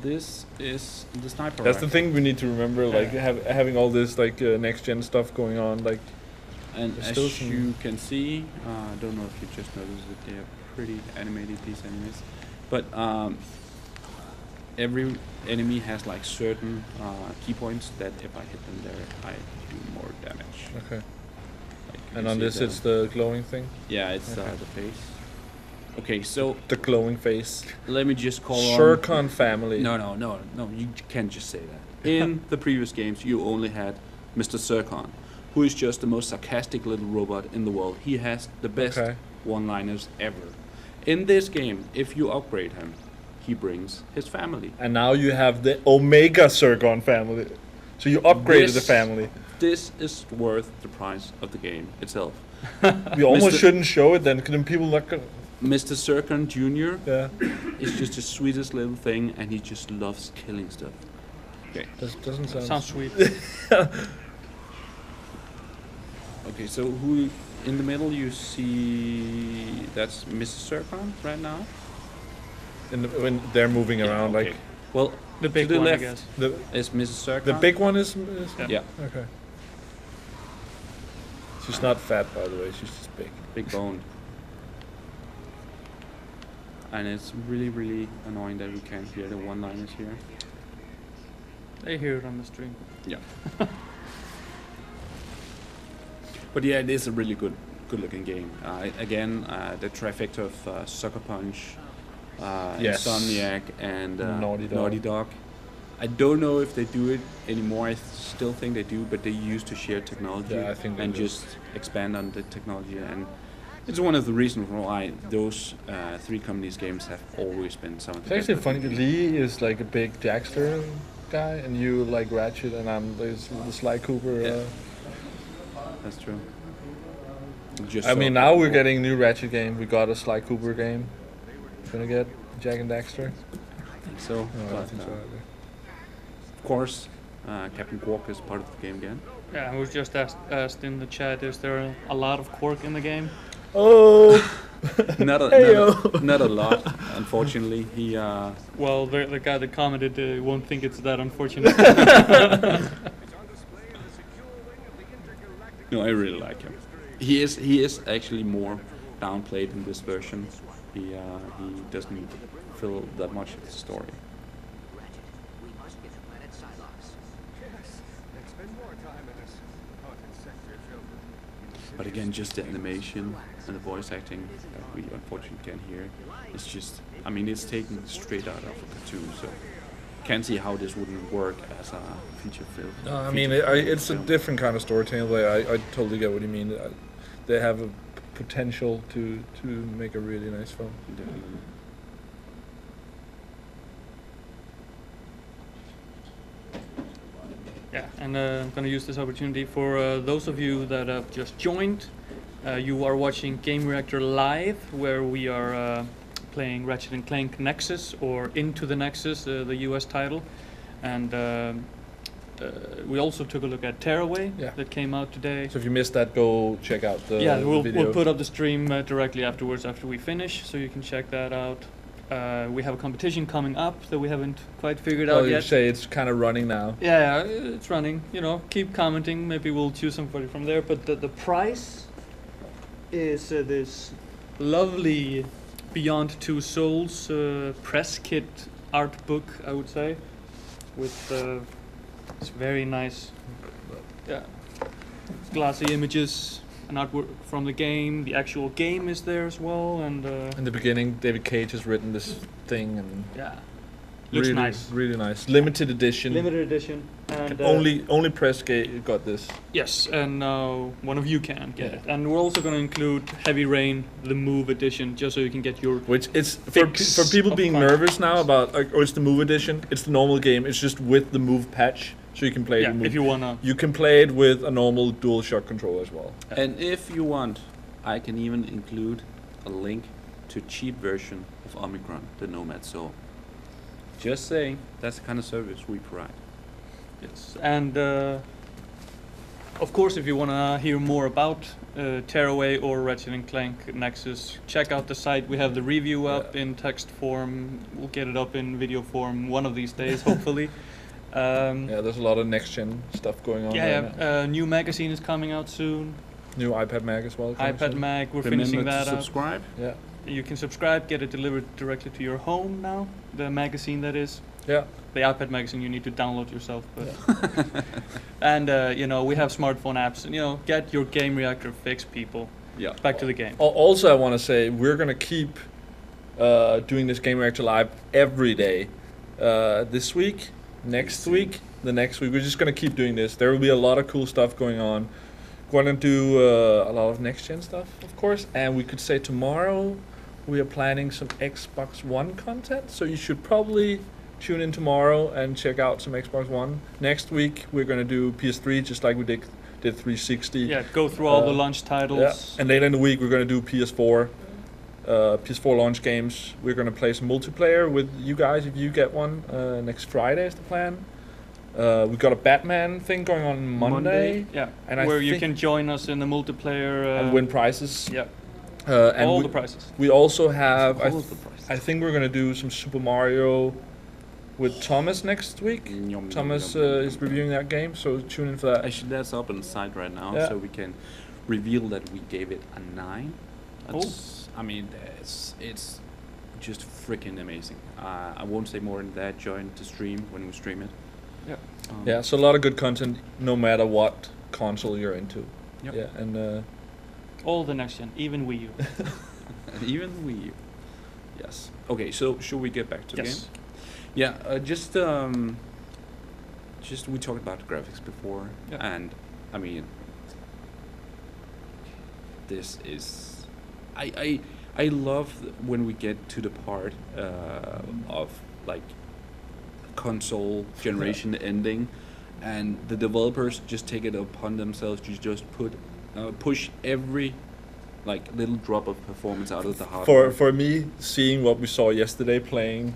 This is the sniper That's the rifle. thing we need to remember. Like Yeah. having all this like next gen stuff going on. Like And There's as still some- you can see, I don't know if you just noticed that they are pretty animated, these enemies. But every enemy has like certain key points that if I hit them there, I do more damage. Okay. Like you And can on see this, the- it's the glowing thing. yeah, it's Okay. the face. Okay, so The glowing face. let me just call on. Shurkan family. No, you can't just say that. In the previous games, you only had Mr. Zircon, who is just the most sarcastic little robot in the world. He has the best Okay. one-liners ever. In this game, if you upgrade him, he brings his family. And now you have the Omega Zircon family. So you upgraded the This- family. This is worth the price of the game itself. We almost Mr. shouldn't show it then. Couldn't people not gonna? Mr. Zircon Jr. Yeah. is just the sweetest little thing, and he just loves killing stuff. Okay. Doesn't sound. Sounds sweet. Okay, so who in the middle you see? That's Mrs. Zircon right now. When they're moving around, okay. like Well, The big to the one, left I guess. the is Mrs. Zircon. the big one is. Yeah, Okay. She's not fat, by the way. She's just big. big boned. And it's really, really annoying that we can't hear the one-liners here. They hear it on the stream. Yeah. But yeah, it is a really good-looking game. Again, the trifecta of Sucker Punch, Yes. Insomniac, and Naughty Dog. I don't know if they do it anymore. I still think they do, but they used to share technology Yeah, I think they and do. just expand on the technology. And it's one of the reasons why those three companies' games have always been some of It's the actually best. funny. Lee is like a big Jackster guy, and you like Ratchet, and I'm the Sly Cooper. Yeah. That's true. Just I saw- mean, now we're getting a new Ratchet game. We got a Sly Cooper game. Gonna get Jack and Daxter. I think so. No, I but, don't think so either. of course, Captain Quark is part of the game again. Yeah, I was just asked in the chat, is there a lot of Quark in the game? Oh, Not a lot, unfortunately. He Well, the guy that commented won't think it's that unfortunate. no, I really like him. He is actually more downplayed in this version. He doesn't fill that much of the story. But again, just the animation and the voice acting that we unfortunately can't hear. It's just, I mean, it's taken straight out of a cartoon, so can't see how this wouldn't work as a feature film. no, I mean, it's a different kind of storytelling. But I totally get what you mean. They have a potential to make a really nice film. Yeah, and I'm going to use this opportunity for those of you that have just joined. You are watching Gamereactor Live, where we are playing Ratchet and Clank Nexus, or Into the Nexus, the US title. And we also took a look at Tearaway Yeah. that came out today. So if you missed that, go check out the Yeah, we'll video. put up the stream directly afterwards after we finish, so you can check that out. We have a competition coming up that we haven't quite figured Oh, out you yet. say it's kind of running now. Yeah, it's running. You know, keep commenting. Maybe we'll choose somebody from there. But the prize is this lovely Beyond Two Souls press kit art book, I would say, with this very nice, glossy images and artwork from the game. The actual game is there as well, and In the beginning, David Cage has written this thing, and yeah, looks really, nice. really nice. Limited edition. Limited edition, and Only press got this. yes, and one of you can get Yeah. it. And we're also going to include Heavy Rain, the Move edition, just so you can get your Which it's for Fix people of being content. nervous now about like, oh, it's the move edition. It's the normal game. It's just with the move patch, so you can play yeah, the move. if you wanna. You can play it with a normal DualShock controller as well. And if you want, I can even include a link to a cheap version of Omicron, the Nomad Soul. Just saying, that's the kind of service we provide. Yes, and of course, if you wanna hear more about Tearaway or Ratchet and Clank Nexus, check out the site. We have the review up in text form. We'll get it up in video form one of these days, hopefully. Yeah, there's a lot of next gen stuff going on. Yeah, right now. new magazine is coming out soon. New iPad Mag as well. coming iPad soon. Mag, we're Remember finishing to that up. subscribe. Yeah. You can subscribe, get it delivered directly to your home now. The magazine, that is. Yeah. The iPad magazine you need to download yourself. But and you know, we have smartphone apps. And, you know, get your Gamereactor fix, people. Yeah. Back to the game. Also, I want to say we're gonna keep doing this Gamereactor live every day. This week, next week, the next week. We're just gonna keep doing this. There will be a lot of cool stuff going on. Going to do a lot of next gen stuff, of course. And we could say tomorrow we are planning some Xbox One content. So you should probably tune in tomorrow and check out some Xbox One. Next week we're gonna do PS3 just like we did 360. Yeah, go through all the launch titles. Yeah. And later in the week we're gonna do PS4. PS4 launch games. We're gonna play some multiplayer with you guys if you get one. Next Friday is the plan. We've got a Batman thing going on Monday. Yeah, And I where you think- can join us in the multiplayer. And win prizes. Yeah, And all we, the prizes. we also have. All of the prices. I think we're gonna do some Super Mario with Thomas next week. Thomas is reviewing that game, so tune in for that. Actually, that's up on the site right now, Yeah. so we can reveal that we gave it a 9. That's, I mean, it's just freaking amazing. I won't say more than that. Join the stream when we stream it. Yeah. Yeah, so a lot of good content, no matter what console you're into. Yep. Yeah, and All the next gen, even Wii U. Even Wii U. Yes. Okay, so should we get back to the game? Yes. Yeah. Just we talked about the graphics before, Yeah. and I mean, this is. I love when we get to the part of like console generation ending, and the developers just take it upon themselves to just push every like little drop of performance out of the hardware. for me, seeing what we saw yesterday playing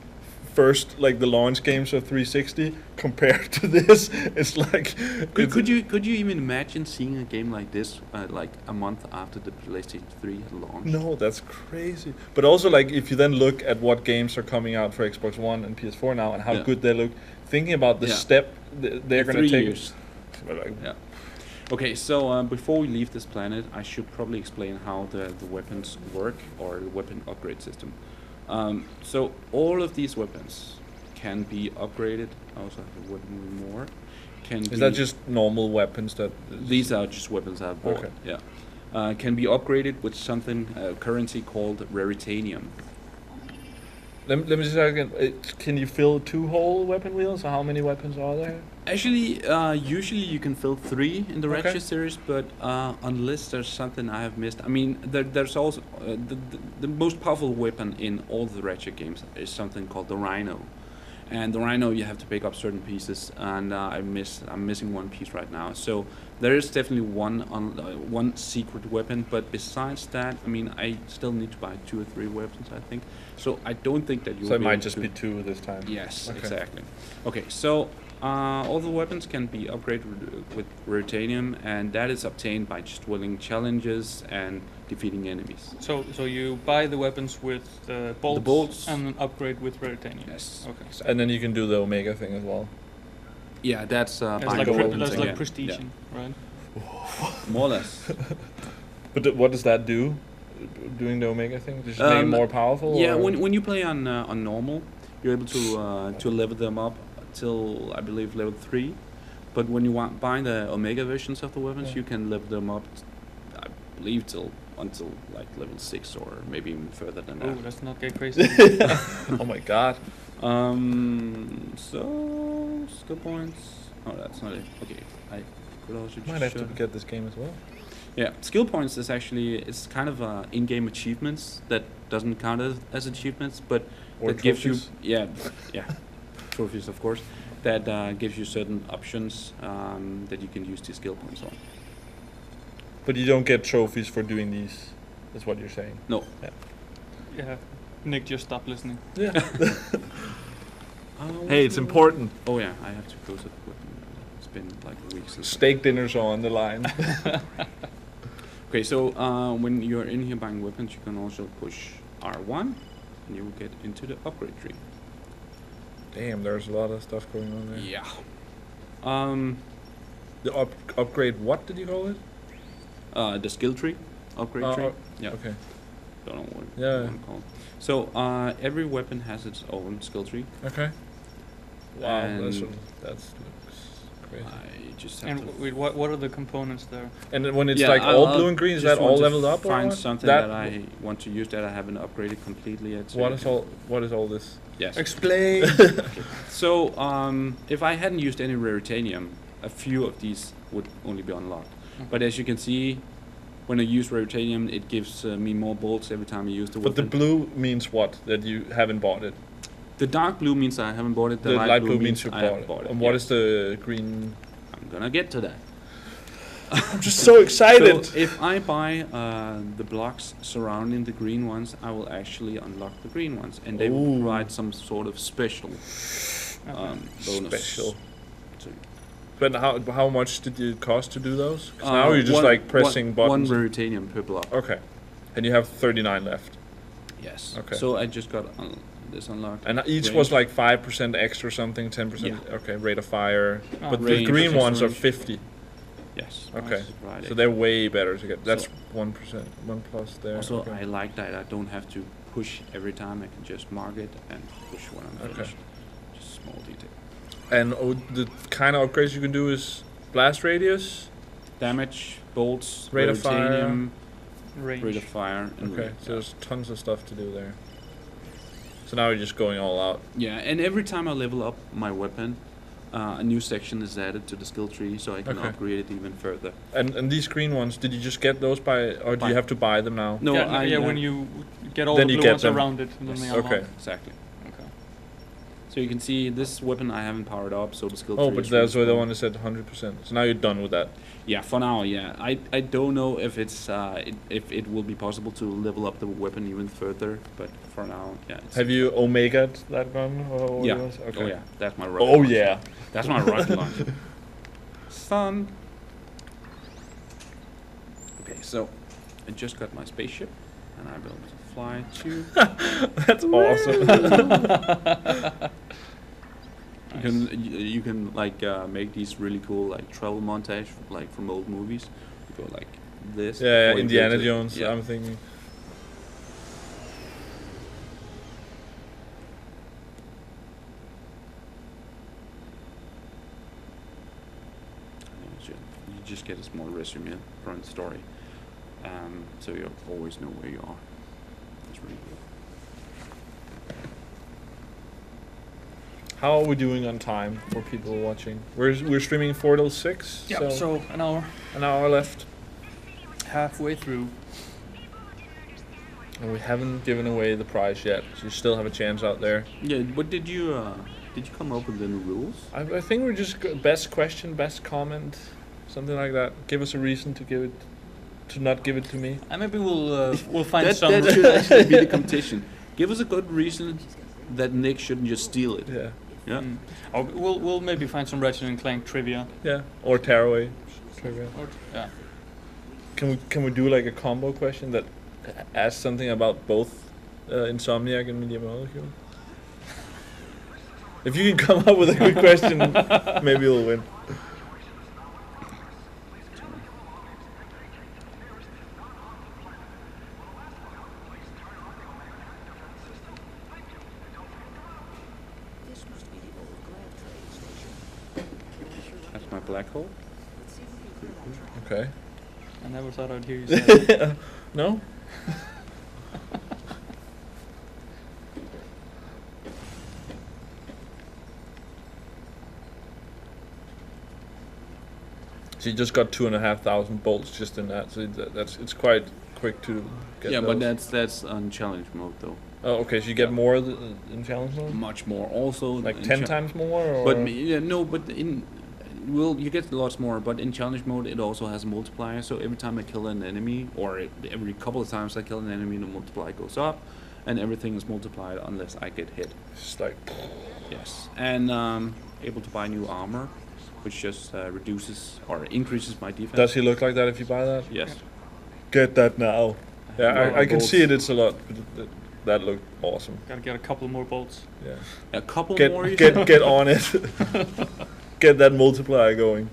first like the launch games of 360 compared to this, it's like Could you even imagine seeing a game like this like a month after the PlayStation 3 had launched? No, that's crazy. But also, like, if you then look at what games are coming out for Xbox One and PS4 now and how Yeah. good they look, thinking about the Yeah. step they're going to 3 take. years. Like, Yeah. Okay, so before we leave this planet, I should probably explain how the weapons work, or the weapon upgrade system. So all of these weapons can be upgraded. I also have a weapon more. Is that just normal weapons that? These are just weapons I've bought. Okay. Yeah. Can be upgraded with something currency called raritanium. Let me just ask again. Can you fill 2 whole weapon wheels? Or how many weapons are there? Actually, usually you can fill 3 in the Okay. Ratchet series, but unless there's something I have missed. I mean, there's also the most powerful weapon in all the Ratchet games is something called the Rhino, and the Rhino you have to pick up certain pieces, and I'm missing one piece right now. So there is definitely one secret weapon, but besides that, I mean, I still need to buy 2 or 3 weapons, I think. So I don't think that you'll So it be might able just to be 2 this time. Yes, Okay. exactly. Okay, so all the weapons can be upgraded with raritanium, and that is obtained by just winning challenges and defeating enemies. So you buy the weapons with bolts, bolts. and an upgrade with raritanium. Yes. Okay. And then you can do the Omega thing as well. Yeah, that's That's buying like, the pri- weapons that's like again. prestige, Yeah. right? More or less. But what does that do? Doing the Omega thing? Does it make it more powerful? Yeah, or? when you play on normal, you're able to level them up till I believe level 3. But when you want buy the Omega versions of the weapons, Yeah. you can level them up, I believe, until like level 6 or maybe even further than Oh, that. let's not get crazy. Oh my god. So skill points. Oh, that's not it. Okay, I could also just Might have to show- get this game as well. Yeah, skill points is actually it's kind of in-game achievements that doesn't count as achievements, but Or that gives you trophies. trophies of course. That gives you certain options that you can use the skill points on. But you don't get trophies for doing these, is what you're saying. No. Yeah. Nick, just stop listening. Yeah. What's Hey, it's the- important. Oh yeah, I have to close it. It's been like weeks since. Steak dinners are on the line. Okay, so when you're in here buying weapons, you can also push R1, and you will get into the upgrade tree. Damn, there's a lot of stuff going on there. Yeah. The upgrade, what did you call it? The skill tree, upgrade tree. Yeah. Okay. Don't know what Yeah. you want to call it. So every weapon has its own skill tree. Okay. Wow, And that's looks crazy. I just have And to wait, what are the components there? And then when it's Yeah, like I'll- all blue and green, is just that want all to leveled up? or Find what? something that I want to use that I haven't upgraded completely yet. so What you is can- all? What is all this? Yes. Explain. So if I hadn't used any raritanium, a few of these would only be unlocked. But as you can see, when I use raritanium, it gives me more bolts every time I use the But the weapon. blue means what? That you haven't bought it. The dark blue means I haven't bought it. The light blue means I you have bought it. it. And what yes. is the green? I'm gonna get to that. I'm just so excited. So if I buy the blocks surrounding the green ones, I will actually unlock the green ones, and they will Ooh. provide some sort of special bonus. Special. to- But how much did it cost to do those? 'Cause now you're just one- like pressing one buttons. raritanium per block. Okay. And you have 39 left. Yes. Okay. So I just got this unlocked. And each Range. was like 5% extra something, 10%. Yeah. Okay, rate of fire. Oh. But the Range, green ones are range. 50. Yes. Okay. that's right. So they're way better to get. That's So- 1%, 1 plus there. Also, okay. I like that I don't have to push every time. I can just mark it and push when I'm Okay. finished. Just small detail. And the kind of upgrades you can do is blast radius. Damage, bolts, Rate of fire. raritanium, Range. rate of fire, and Okay, range. so there's tons of stuff to do there. So now you're just going all out. Yeah, and every time I level up my weapon, a new section is added to the skill tree, so I can Okay. upgrade it even further. And these green ones, did you just get those by, or do By- you have to buy them now? No, yeah, when you get all Then the you blue get ones them. around it, and then Yes. they unlock. Okay. Exactly. Okay. So you can see this weapon I haven't powered up, so the skill Oh, tree but is that's really why the small. one that said 100%. So now you're done with that. Yeah, for now, yeah. I don't know if it's if it will be possible to level up the weapon even further, but for now, yeah. It's Have you omega'd that gun? Or what Yeah. it was? Okay. Oh yeah, that's my rocket. Oh launcher. yeah. That's my rocket launcher. Stun. Okay, so I just got my spaceship, and I'm able to fly to. That's awesome. You can like make these really cool like travel montage like from old movies. You go like this. Yeah, before you Indiana get to- Jones. Yeah. I'm thinking. You just get a small resume from the story, so you always know where you are. That's really cool. How are we doing on time for people watching? We're streaming 4 till 6. Yeah. So an hour, an hour left, halfway through. and we haven't given away the prize yet. So you still have a chance out there. Yeah, but did you come up with any rules? I think we're just best question, best comment, something like that. Give us a reason to give it, to not give it to me. Maybe we'll find That some. should actually be the competition. Give us a good reason that Nick shouldn't just steal it. Yeah, Yeah. Mm. Oh, we'll maybe find some Ratchet and Clank trivia. yeah. Or Tearaway. Trivia. Or, yeah. Can we do like a combo question that asks something about both Insomniac and Media Molecule? If you can come up with a good question, maybe you'll win. That's my black hole. Okay. I never thought I'd hear you say that. No? So you just got 2,500 bolts just in that, so it's quite quick to get. Yeah, but those. that's on challenge mode though. Oh, okay. So you get more in challenge mode, Much more. Also, like in 10 times more, or But yeah, no, but in you get lots more. But in challenge mode, it also has a multiplier. So every time I kill an enemy, or every couple of times I kill an enemy, the multiplier goes up, and everything is multiplied unless I get hit. it's like Yes, and able to buy new armor, which just reduces or increases my defense. Does he look like that if you buy that? Yes. Get that now. Yeah, More I can bolts. see it. It's a lot. But that looked awesome. Gotta get a couple more bolts. Yeah. A couple more. You Get on it. Get that multiplier going.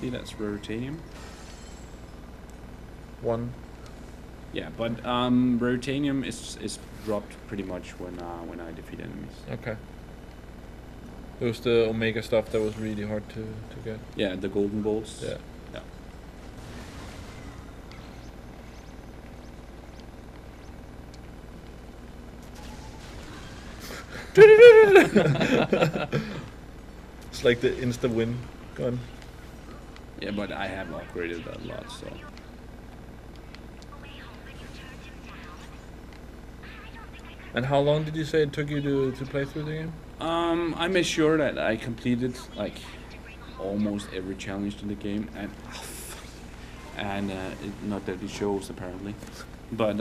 See, that's Raritanium. 1. Yeah, but Raritanium is dropped pretty much when I defeat enemies. Okay. It was the Omega stuff that was really hard to get. Yeah, the golden bolts. Yeah. Yeah. It's like the insta win gun. Yeah, but I have upgraded that a lot, so. And how long did you say it took you to play through the game? I made sure that I completed like almost every challenge in the game, and not that it shows apparently, but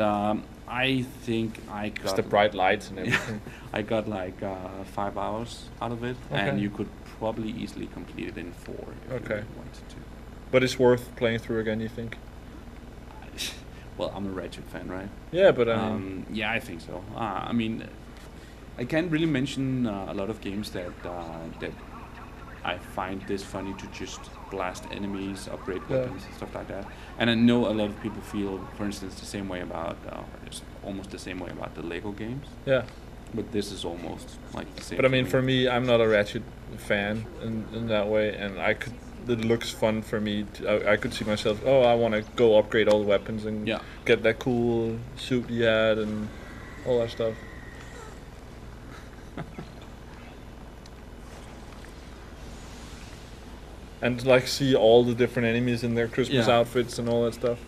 I think I got It's the bright lights and everything. I got like 5 hours out of it, Okay. and you could probably easily complete it in 4 if you Okay. really wanted to. But it's worth playing through again, you think? Well, I'm a Ratchet fan, right? Yeah, but I mean, Yeah, I think so. I mean, I can't really mention a lot of games that I find this funny to just blast enemies, upgrade Yeah. weapons, and stuff like that. And I know a lot of people feel, for instance, the same way about, it's almost the same way about the Lego games. yeah. But this is almost like the same. But I mean, to for me, I'm not a Ratchet fan in that way, and it looks fun for me. I could see myself, I want to go upgrade all the weapons and Yeah. get that cool suit he had and all that stuff. And like see all the different enemies in their Christmas Yeah. outfits and all that stuff.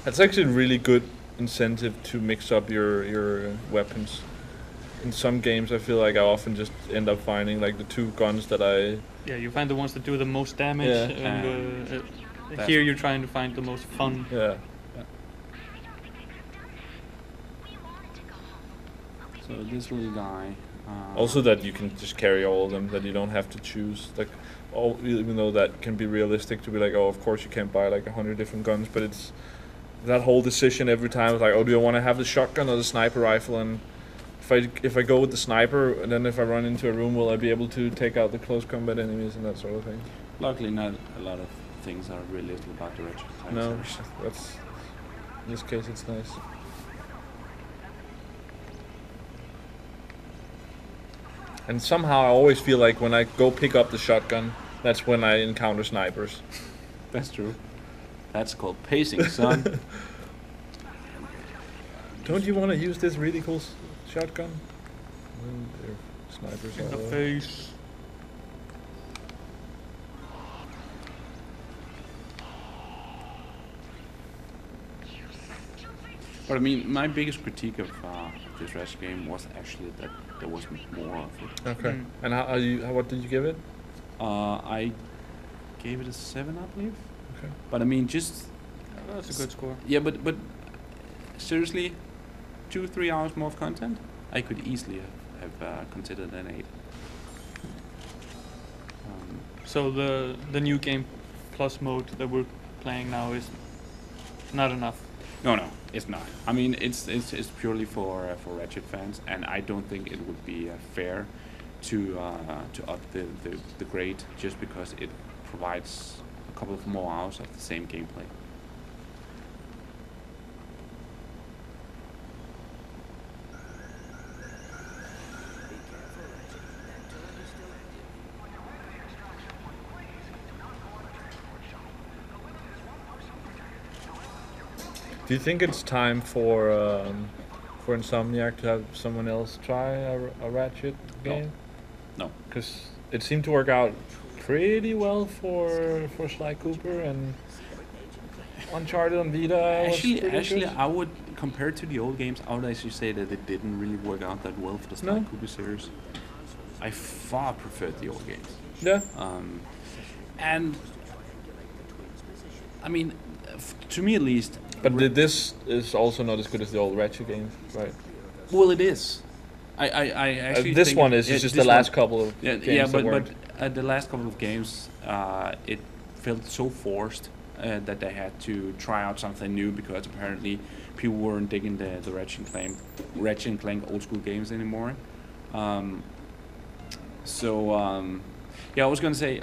That's actually a really good incentive to mix up your weapons. In some games, I feel like I often just end up finding like the 2 guns that I. Yeah, you find the ones that do the most damage, Yeah. and That's- here you're trying to find the most fun. Yeah. So this little guy. Also, that you can just carry all of them, that you don't have to choose. Like, even though that can be realistic to be like, of course you can't buy like 100 different guns, but it's that whole decision every time. It's like, do I want to have the shotgun or the sniper rifle? And if I go with the sniper, and then if I run into a room, will I be able to take out the close combat enemies and that sort of thing? Luckily, not a lot of things are realistic about the Ratchet Clank No, series. that's in this case it's nice. And somehow I always feel like when I go pick up the shotgun, that's when I encounter snipers. That's true. That's called pacing, son. Don't you want to use this really cool shotgun? And there are snipers In the all over. face. But I mean, my biggest critique of this Ratchet game was actually that there wasn't more of it. Okay. Mm. And what did you give it? I gave it a 7, I believe. Okay. But I mean, just That's a good score. yeah, but seriously, 2-3 hours more of content, I could easily have considered an 8. So the new game plus mode that we're playing now is not enough. No, it's not. I mean, it's purely for Ratchet fans, and I don't think it would be fair to up the grade just because it provides a couple of more hours of the same gameplay. Do you think it's time for Insomniac to have someone else try a Ratchet game? No. Because it seemed to work out pretty well for Sly Cooper, and Uncharted on Vita was pretty Actually, good. I would compare it to the old games. I would actually say that it didn't really work out that well for the Sly No? Cooper series. I far preferred the old games. Yeah. And I mean, to me at least. But this is also not as good as the old Ratchet games, right? Well, it is. I actually This think one is. yeah, It's just this the last one- couple of Yeah, games yeah, that but weren't. the last couple of games, it felt so forced that they had to try out something new because apparently people weren't digging the Ratchet and Clank old school games anymore. Yeah, I was gonna say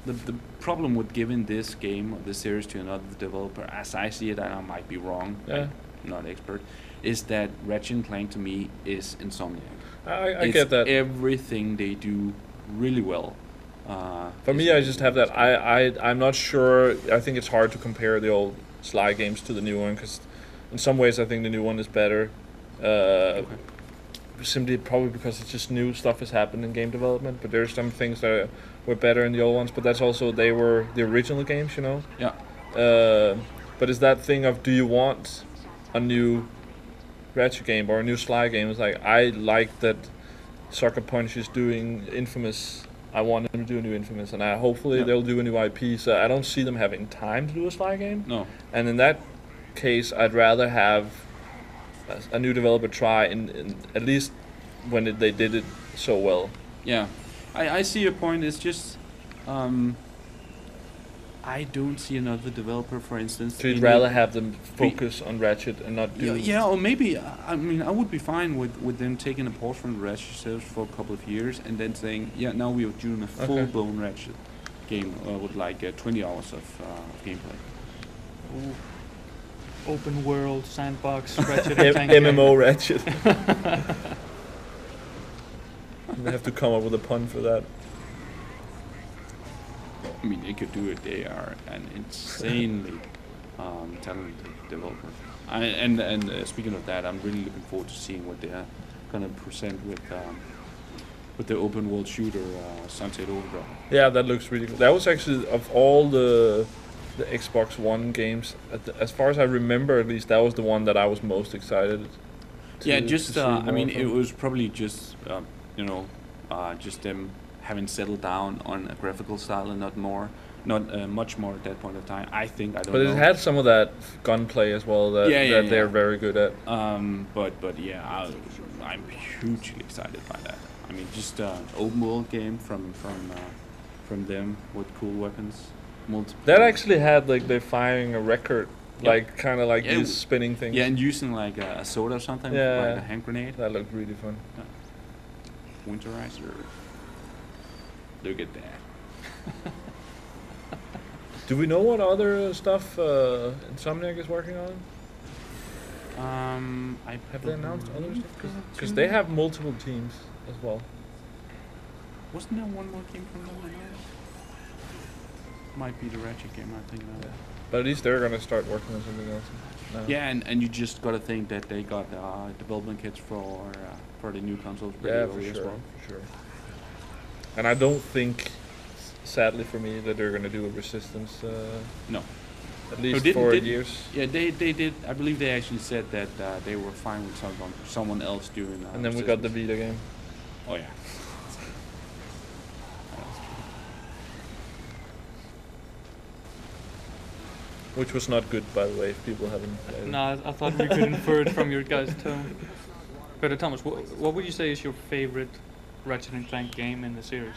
the problem with giving this game or this series to another developer, as I see it, and I might be wrong, Yeah. I'm not expert, is that Ratchet and Clank to me is Insomniac. I It's get that. Everything they do really well. For me, I just have that. I'm not sure. I think it's hard to compare the old Sly games to the new one because, in some ways, I think the new one is better. Simply probably because it's just new stuff has happened in game development. But there's some things that were better in the old ones. But that's also they were the original games, you know. Yeah. But it's that thing of do you want a new Ratchet game or a new Sly game? It's like I like that Sucker Punch is doing Infamous. I want them to do a new Infamous, and hopefully they'll do a new IP. So I don't see them having time to do a Sly game. No. And in that case, I'd rather have a new developer try, in at least when they did it so well. Yeah, I see your point. It's just I don't see another developer, for instance. So you'd rather have them focus on Ratchet and not do... Yeah, or maybe, I mean, I would be fine with them taking a pause from the Ratchet series for a couple of years and then saying, yeah, now we are doing a full-blown Ratchet game with like 20 hours of gameplay. Ooh. Open world, sandbox, Ratchet and Clank MMO Ratchet. They have to come up with a pun for that. I mean, they could do it. They are an insanely talented developer. Speaking of that, I'm really looking forward to seeing what they're gonna present with the open world shooter Sunset Overdrive. Yeah, that looks really cool. That was actually, of all the Xbox One games, as far as I remember, at least that was the one that I was most excited. To see I mean, more it from. was probably just just them having settled down on a graphical style and not much more at that point of time. I don't know. But it had some of that gunplay as well that they're very good at. But yeah, I'm hugely excited by that. I mean, just an open world game from them with cool weapons. Multiple. That actually had like they're firing a record, like kind of like these spinning things. Yeah, and using like a soda or something, like a hand grenade. That looked really fun. Yeah. Winterizer. Look at that. Do we know what other stuff Insomniac is working on? Have they announced other stuff? Because they have multiple teams as well. Wasn't there one more game from them? Might be the Ratchet game, I think. Yeah. But at least they're gonna start working on something else. No. Yeah, and you just gotta think that they got development kits for the new consoles pretty early as well. For sure. And I don't think, sadly for me, that they're gonna do a Resistance. No. At least for years. Yeah, they did. I believe they actually said that they were fine with someone else doing. And then we got the Vita game. Oh yeah. Which was not good, by the way, if people haven't played it. No, I thought we could infer it from your guys' tone. But Thomas, what would you say is your favorite Ratchet and Clank game in the series?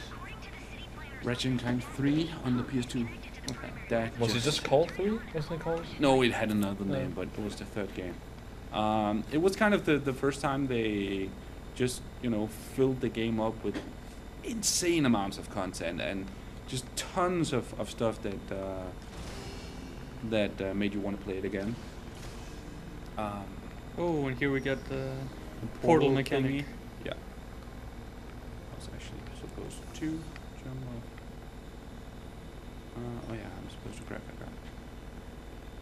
Ratchet and Clank 3 on the PS2. Okay. That Was it just called 3? Wasn't it called? No, it had another name, but it was the third game. It was kind of the first time they just, filled the game up with insane amounts of content and just tons of stuff that made you want to play it again. Oh, and here we got the portal mechanic. thingy. Yeah. I was actually supposed to jump off. Oh yeah, I'm supposed to grab that card.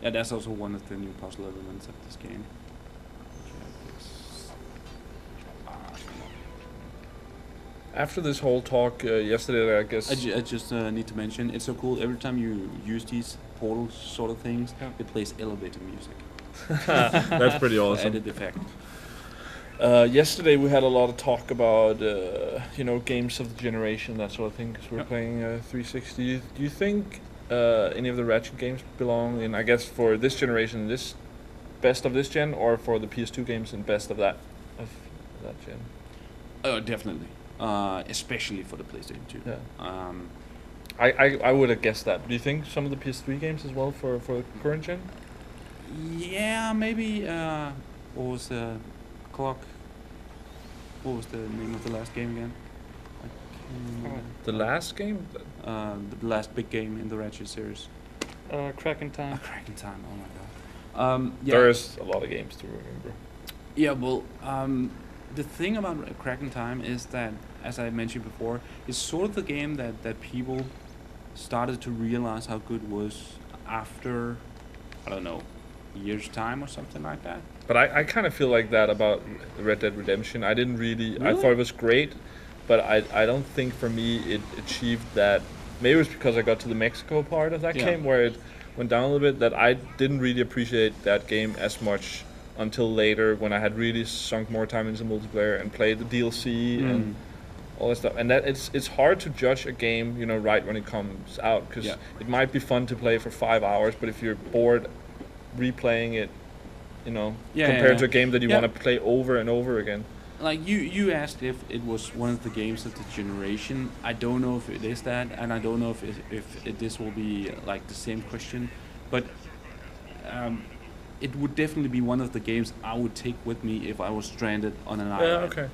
Yeah, that's also one of the new puzzle elements of this game. After this whole talk yesterday, I guess... I just need to mention, it's so cool, every time you use these portal sort of things, it plays elevator music. That's pretty awesome. Added effect. Yesterday we had a lot of talk about, games of the generation, that sort of thing, because we're playing 360. Do you think any of the Ratchet games belong in, I guess, for this generation, this best of this gen, or for the PS2 games in best of that gen? Oh, definitely. Especially for the PlayStation 2. Yeah. I would have guessed that. Do you think some of the PS3 games as well for current gen? Yeah, maybe. What was the clock? What was the name of the last game again? I Alright. The last game? The last big game in the Ratchet series. Crack in Time. Crack in Time. Oh my god. Yeah. There's a lot of games to remember. Yeah. Well, the thing about Crack in Time is that, as I mentioned before, it's sort of the game that people started to realize how good it was after, I don't know, years time or something like that. But I kind of feel like that about Red Dead Redemption. I didn't really. I Really? thought it was great, but I don't think for me it achieved that. Maybe it was because I got to the Mexico part of that Yeah. game where it went down a little bit, that I didn't really appreciate that game as much until later, when I had really sunk more time into multiplayer and played the DLC and all that stuff. And that it's hard to judge a game, you know, right when it comes out, because Yeah. it might be fun to play for 5 hours, but if you're bored replaying it, you know, compared to a game that you want to play over and over again. Like you asked if it was one of the games of the generation. I don't know if it is that, and I don't know if this will be like the same question, but it would definitely be one of the games I would take with me if I was stranded on an island. Okay.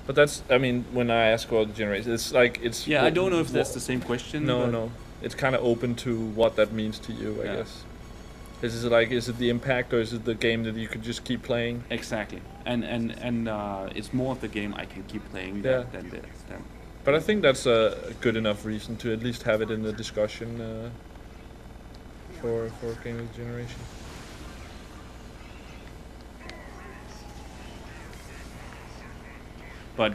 But that's, I mean, when I ask about the generation, it's like it's. Yeah, I don't know if that's the same question. No, but no, it's kind of open to what that means to you, I guess. Is it the impact, or is it the game that you could just keep playing? Exactly, and it's more of the game I can keep playing Yeah. than. But I think that's a good enough reason to at least have it in the discussion for game of the generation. But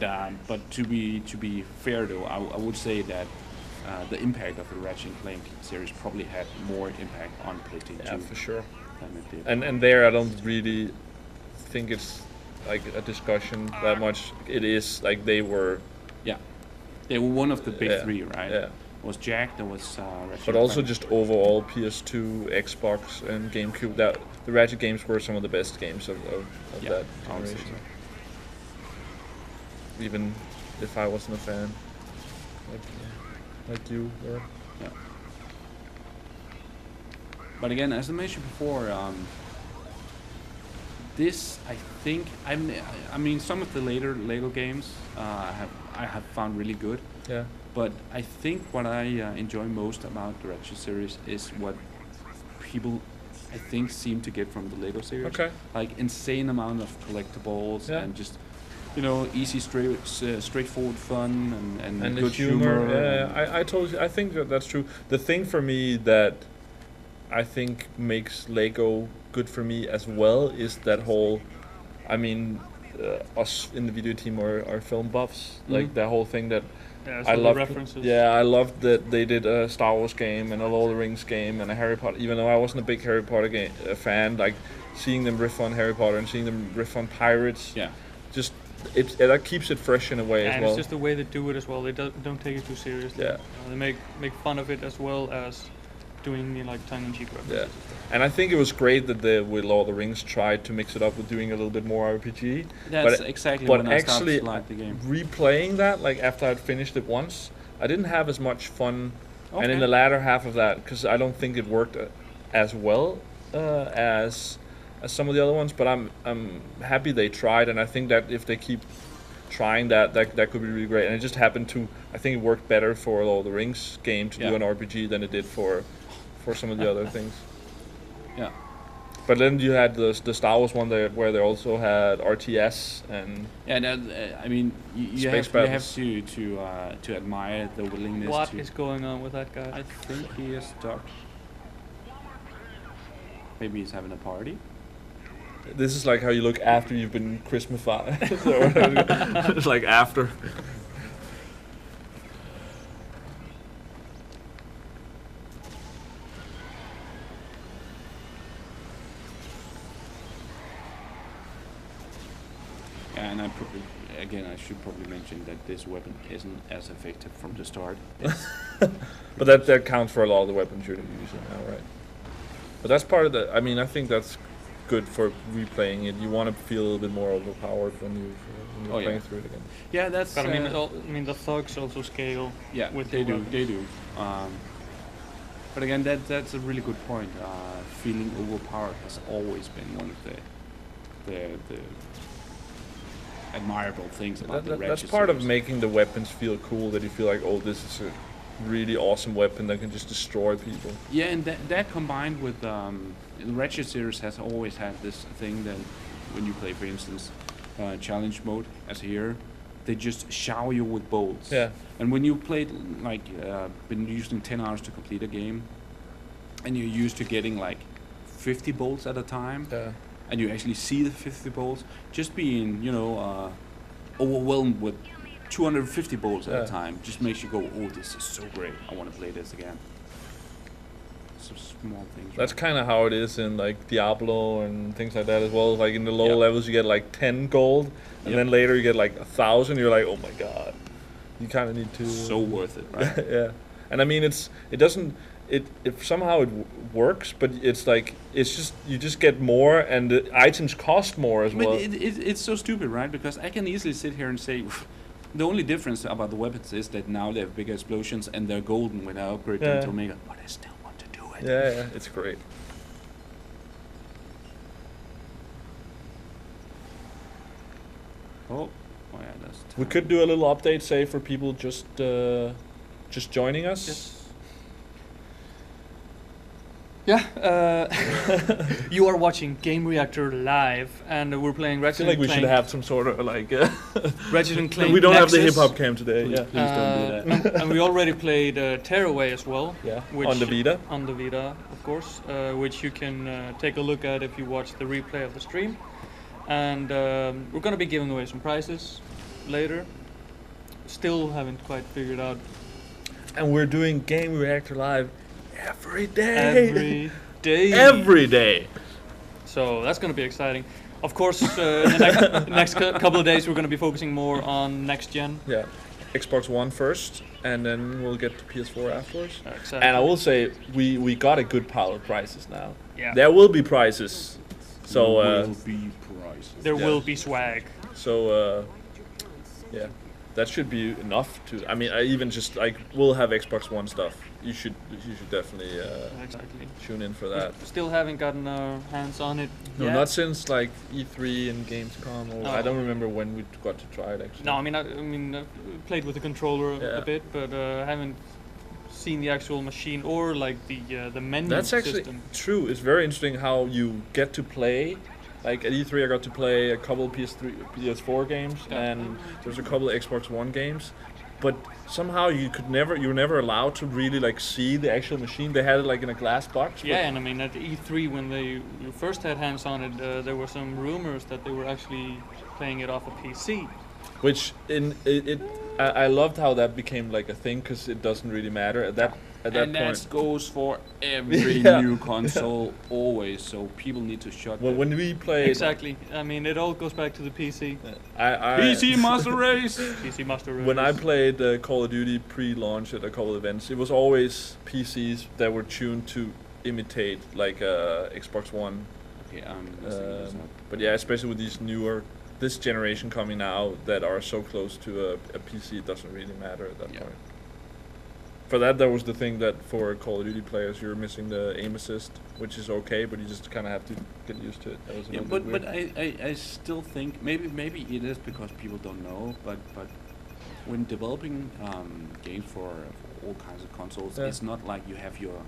to be fair though, I would say that the impact of the Ratchet and Clank series probably had more impact on PlayStation 2 Yeah, for sure. than it did. And there, I don't really think it's like a discussion that much. It is like they were. Yeah, they were one of the big Yeah, three, right? yeah. It was Jack, there was Ratchet But and also Clank. just overall PS2, Xbox, and GameCube. That the Ratchet games were some of the best games of Yeah, that I would say generation. so. Even if I wasn't a fan, like you were. Yeah. But again, as I mentioned before, this I think I mean some of the later Lego games I have found really good. Yeah. But I think what I enjoy most about the Ratchet series is what people, I think, seem to get from the Lego series. Okay. Like insane amount of collectibles Yeah. and just, you know, easy, straightforward fun and And the good humor. humor. Yeah, I told you. I think that's true. The thing for me that I think makes Lego good for me as well is that whole. I mean, us in the video team are film buffs. Like that whole thing that. Yeah, I so the love references. Yeah, I loved that they did a Star Wars game and a Lord of the Rings game and a Harry Potter. Even though I wasn't a big Harry Potter fan, like seeing them riff on Harry Potter and seeing them riff on pirates, Yeah. just that keeps it fresh in a way as And well. it's just the way they do it as well. They don't take it too seriously. Yeah. They make fun of it as well as doing like tongue-in-cheek references. Yeah, and I think it was great that with Lord of the Rings tried to mix it up with doing a little bit more RPG. That's but exactly but when I started actually, to like the game. replaying that, like after I'd finished it once, I didn't have as much fun. And in Okay. the latter half of that, because I don't think it worked as well as some of the other ones. But I'm happy they tried, and I think that if they keep trying that could be really great. And it just happened to, I think it worked better for Lord of the Rings game to do Yeah. an RPG than it did for some of the other things. Yeah. But then you had the Star Wars one there, where they also had RTS and Yeah, that, I mean, you Space have battles. to admire the willingness What to. is going on with that guy? I think he is stuck. Maybe he's having a party. this is like how you look after you've been Christmasified. It's like after. And I should probably mention that this weapon isn't as effective from the start. But that counts for a lot of the weapons you're using now, right? But that's part of the. I mean, I think that's good for replaying it. You want to feel a little bit more overpowered when you're Oh, yeah. playing through it again. Yeah, that's. But I mean, the thugs also scale. Yeah, with they the do. weapons. They do. But again, that's a really good point. Feeling overpowered has always been one of the admirable things about the That's Ratchet part of series. making the weapons feel cool. That you feel like, oh, this is a really awesome weapon that can just destroy people. Yeah, and that combined with the Ratchet series has always had this thing that when you play, for instance, challenge mode as here, they just shower you with bolts. Yeah. And when you played like been using 10 hours to complete a game, and you're used to getting like 50 bolts at a time, Yeah. and you actually see the 50 bolts, just being overwhelmed with 250 bolts at Yeah. a time just makes you go, oh, this is so great, I want to play this again. Some small things. That's right? kind of how it is in like Diablo and things like that as well. Like in the lower Yeah. levels, you get like 10 gold, and Yep. then later you get like 1,000. You're like, oh my god, you kind of need to. So worth it, right? Yeah, and I mean it somehow works, but it's like you just get more, and the items cost more as But well. it's so stupid, right? Because I can easily sit here and say, the only difference about the weapons is that now they have bigger explosions and they're golden when I upgrade them Yeah. to Omega. But I still want to do it. Yeah, it's great. Oh yeah, that's. We could do a little update, say, for people just joining us. Yes. Yeah, you are watching Gamereactor live, and we're playing I Ratchet feel like and we Clank. should have some sort of like. Ratchet and Clank. we don't have the hip Nexus. hop cam today. Please, Yeah. please don't do that. And we already played Tearaway as well. Yeah. Which On the Vita. On the Vita, of course, which you can take a look at if you watch the replay of the stream. And we're going to be giving away some prizes later. Still haven't quite figured out And we're doing Gamereactor live every day. every day. Every day. So that's going to be exciting. Of course, in the next couple of days, we're going to be focusing more on next gen. Yeah. Xbox One first, and then we'll get to PS4 afterwards. Exactly. And I will say, we got a good pile of prizes now. Yeah. There will be prizes. So, Will be prices. There Yeah. will be swag. yeah, that should be enough to. I mean, I even just like we'll have Xbox One stuff. You should definitely Exactly. tune in for that. Still haven't gotten our hands on it No, yet. not since like E3 and Gamescom. Or I Oh. don't remember when we got to try it actually. No, I mean, I played with the controller Yeah. a bit, but haven't seen the actual machine or like the menu That's actually system. true. It's very interesting how you get to play. Like at E3, I got to play a couple of PS4 games, Yeah. and there's a couple of Xbox One games. But somehow you were never allowed to really like see the actual machine. They had it like in a glass box. but- Yeah, and I mean at E3 when they first had hands on it, there were some rumors that they were actually playing it off a PC. Which I loved how that became like a thing because it doesn't really matter at that And point. that goes for every Yeah. new console, always. So people need to shut. Well, that. when we played, Exactly. I mean, it all goes back to the PC. I PC Master Race. PC Master Race. when I played Call of Duty pre-launch at a couple of events, it was always PCs that were tuned to imitate like Xbox One. Okay, listening this up. But yeah, especially with these this generation coming now that are so close to a PC, it doesn't really matter at that Yeah. point. For that was the thing that for Call of Duty players, you're missing the aim assist, which is okay, but you just kind of have to get used to it. That was a Yeah, little bit but weird. I still think maybe it is because people don't know, but when developing games for all kinds of consoles, Yeah. it's not like you have your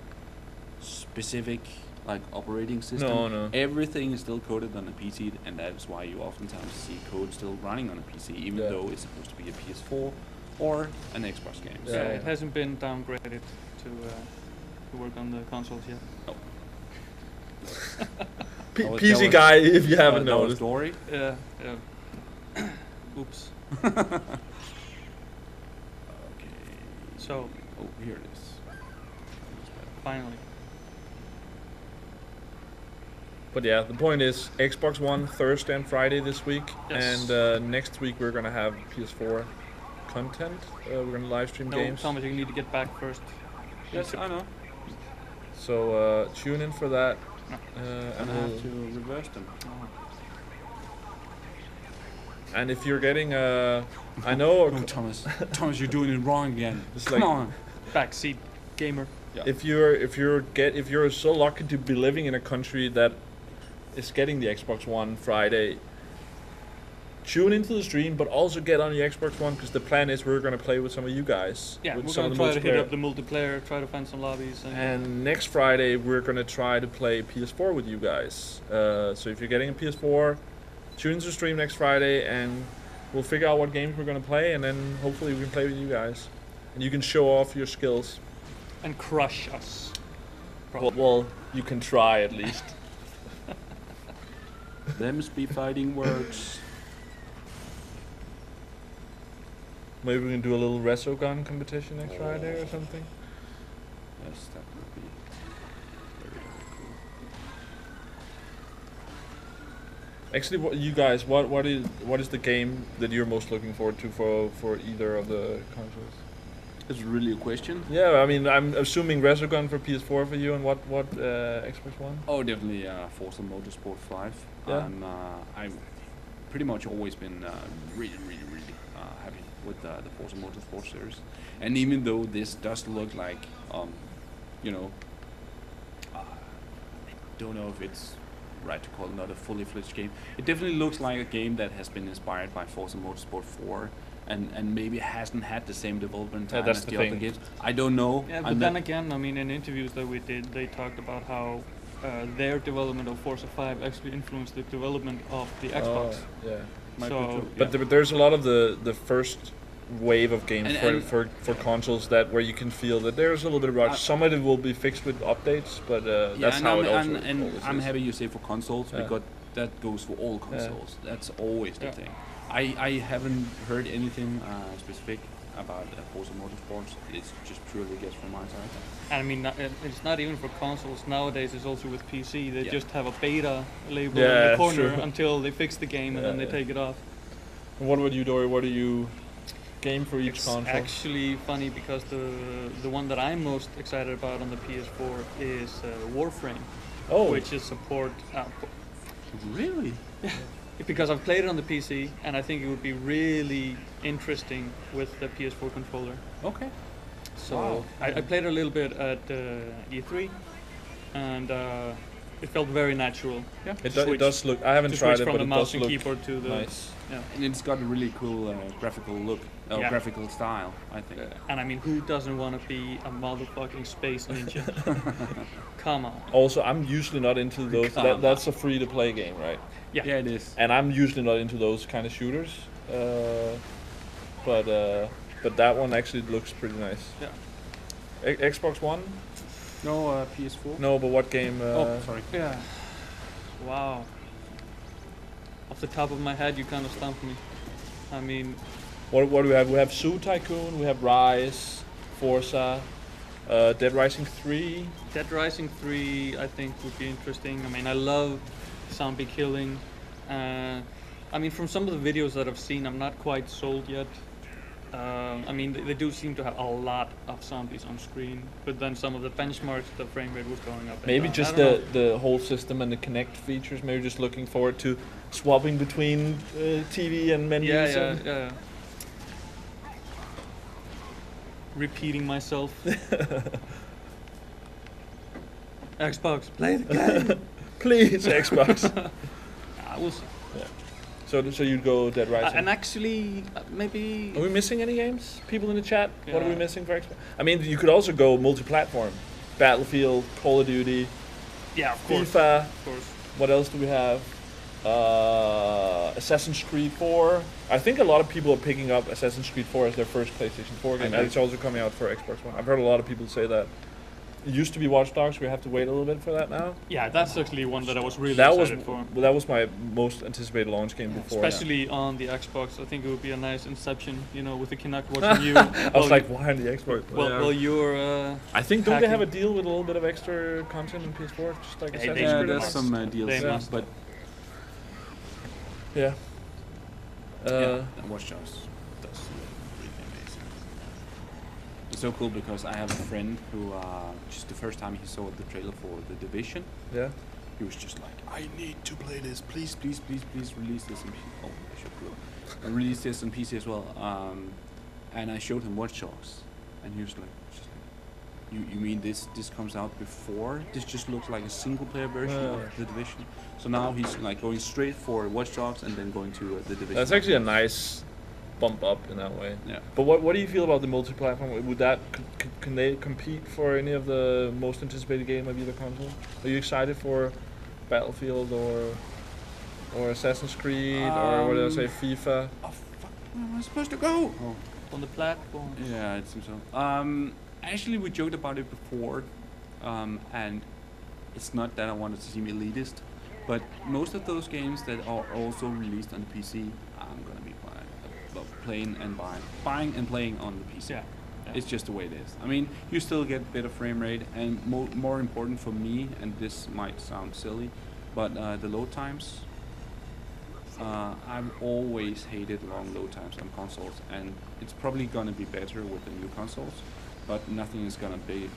specific like operating system. No. Everything is still coded on a PC, and that's why you oftentimes see code still running on a PC, even Yeah. though it's supposed to be a PS4 or an Xbox game. Yeah, Yeah. it hasn't been downgraded to work on the consoles yet. That was- PC that was- guy, if you haven't that was noticed. story. Yeah. Oops. Okay. So Oh, here it is. finally. But yeah, the point is Xbox One Thursday and Friday this week, Yes. and next week we're gonna have PS4 content. We're gonna live stream No, games. Thomas, you need to get back first. Yes, I know. So tune in for that. No. And, I have we'll- to reverse them. and if you're getting I know No, Thomas. Thomas, you're doing it wrong again. It's Come like- on. Backseat gamer. if you're so lucky to be living in a country that is getting the Xbox One Friday, tune into the stream, but also get on the Xbox One, because the plan is we're going to play with some of you guys. Yeah, with we're some gonna of try to hit multiplayer. up the multiplayer, try to find some lobbies. And next Friday we're going to try to play PS4 with you guys. So if you're getting a PS4, tune into the stream next Friday, and we'll figure out what games we're going to play, and then hopefully we can play with you guys. And you can show off your skills. And crush us. Well, you can try at least. Them speed fighting works. Maybe we can do a little Resogun competition next Friday or something. Yes, that would be very cool. Actually, what is the game that you're most looking forward to for either of the consoles? Is it really a question? Yeah, I mean, I'm assuming Resogun for PS4 for you, and what Xbox One? Oh, definitely Forza Motorsport 5. Yeah. I've pretty much always been really happy with the Forza Motorsport series. And even though this does look like, I don't know if it's right to call it not a fully fledged game. It definitely looks like a game that has been inspired by Forza Motorsport 4. And maybe hasn't had the same development time that's as the the other thing. games. I don't know. Yeah, but then again, I mean, in interviews that we did, they talked about how their development of Forza 5 actually influenced the development of the Xbox. Yeah. Might be So, true, But yeah. there's a lot of the first wave of games And- for consoles that where you can feel that there's a little bit of rush. Some of it will be fixed with updates, but that's and how I'm, it also and always I'm is. happy you say for consoles Yeah. because that goes for all consoles. That's always the Yeah. thing. I haven't heard anything specific about Forza Motorsports. It's just purely guess from my side. And I mean, it's not even for consoles. Nowadays, it's also with PC. They Yeah. just have a beta label in Yeah, the corner sure. until they fix the game and then they Yeah. take it off. And what about you, Dory? What do you game for each It's console? actually funny because the one that I'm most excited about on the PS4 is Warframe, which is support. Really? Because I've played it on the PC, and I think it would be really interesting with the PS4 controller. Okay. So Wow. I played a little bit at E3, and it felt very natural. Yeah. It does look. I haven't To tried switch it, from but the it mouse does and look keyboard to the nice. yeah. And it's got a really cool graphical look, Yeah. graphical style, I think. And I mean, who doesn't want to be a motherfucking space ninja? Come on. Also, I'm usually not into those. Come That's a free-to-play game, right? Yeah. Yeah, it is. And I'm usually not into those kind of shooters. But that one actually looks pretty nice. Yeah. Xbox One? No, PS4. No, but what game? Oh, sorry. Yeah. Wow. Off the top of my head, you kind of stumped me. I mean, What do we have? We have Zoo Tycoon. We have Rise, Forza, Dead Rising 3. Dead Rising 3, I think, would be interesting. I mean, I love zombie killing. I mean, from some of the videos that I've seen, I'm not quite sold yet. I mean, they do seem to have a lot of zombies on screen, but then some of the benchmarks, the frame rate was going up. and Maybe down. just I don't know. the whole system and the Connect features. Maybe just looking forward to swapping between TV and menus. Yeah. and Repeating myself. Xbox, play the game. Please, Xbox. I will see. So you'd go Dead Rising. And actually, maybe. Are we missing any games? People in the chat, what are we Yeah. missing for Xbox? I mean, you could also go multi-platform. Battlefield, Call of Duty, Yeah, of course. FIFA. Of course. What else do we have? Assassin's Creed 4. I think a lot of people are picking up Assassin's Creed 4 as their first PlayStation 4 game, I and it's also coming out for Xbox One. I've heard a lot of people say that. It used to be Watch Dogs. We have to wait a little bit for that now. Yeah, that's actually one that I was really That was excited for. that was my most anticipated launch game before. Especially on the Xbox, I think it would be a nice Inception, with the Kinect watching you. I was like, why on the Xbox? well, you're. I think don't they have a hacking. deal with a little bit of extra content in PS4, just like They- Assassin's they- Yeah, Creed? there's must. some They DLC, must. but Yeah. and Watch Dogs does look really amazing. It's so cool because I have a friend who just the first time he saw the trailer for The Division, Yeah. he was just like, I need to play this, please release this on PC. Oh, I should do it. And release this on PC as well. And I showed him Watch Dogs, and he was like, just like, You mean this comes out before? This just looks like a single player version of The Division. So now he's like going straight for Watch Dogs and then going to The Division. That's actually a nice bump up in that way. Yeah. But what do you feel about the multi-platform? Would that can they compete for any of the most anticipated game of either console? Are you excited for Battlefield or Assassin's Creed or what did I say, FIFA? Oh fuck! Where am I supposed to go? Oh. On the platform. Yeah, it seems so. Actually, we joked about it before, and it's not that I wanted to seem elitist, but most of those games that are also released on the PC, I'm gonna be playing and buying and playing on the PC. Yeah. It's just the way it is. I mean, you still get better frame rate, and more important for me, and this might sound silly, but the load times. I've always hated long load times on consoles, and it's probably gonna be better with the new consoles, but nothing is gonna beat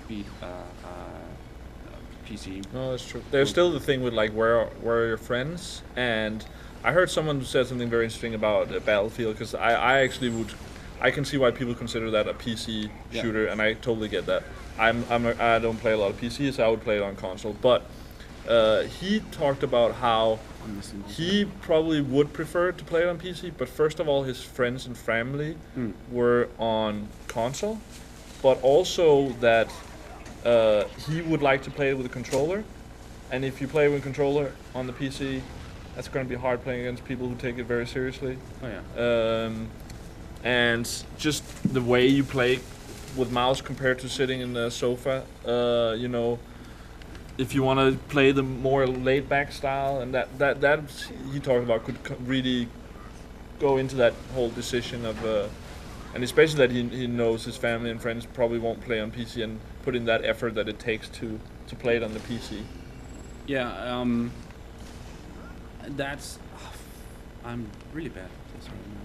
PC. No, that's true. There's still the thing with like where are your friends, and I heard someone said something very interesting about Battlefield, because I can see why people consider that a PC shooter, and I totally get that. I don't play a lot of PC, so I would play it on console, but he talked about how he probably would prefer to play it on PC, but first of all, his friends and family were on console, but also that he would like to play it with a controller, and if you play with a controller on the PC, that's going to be hard playing against people who take it very seriously. Oh yeah. And just the way you play with mouse compared to sitting in the sofa, you know, if you want to play the more laid-back style, and that he talked about could really go into that whole decision of, and especially that he knows his family and friends probably won't play on PC and put in that effort that it takes to play it on the PC. Yeah, that's. I'm really bad at this right now.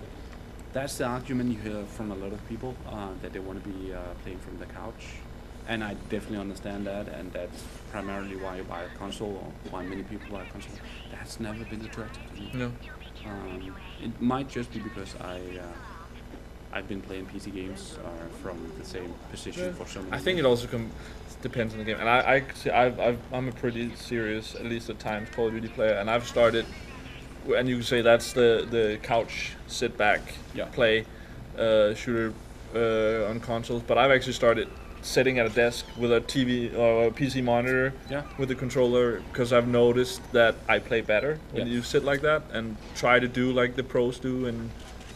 That's the argument you hear from a lot of people, that they want to be playing from the couch. And I definitely understand that, and that's primarily why you buy a console, or why many people buy a console. That's never been attractive to me. No. It might just be because I've been playing PC games from the same position for so many years. I think it also depends on the game, and I'm a pretty serious, at least at times, Call of Duty player, and I've started, and you can say that's the couch sit back play shooter on consoles, but I've actually started sitting at a desk with a TV or a PC monitor with the controller, because I've noticed that I play better when you sit like that and try to do like the pros do, and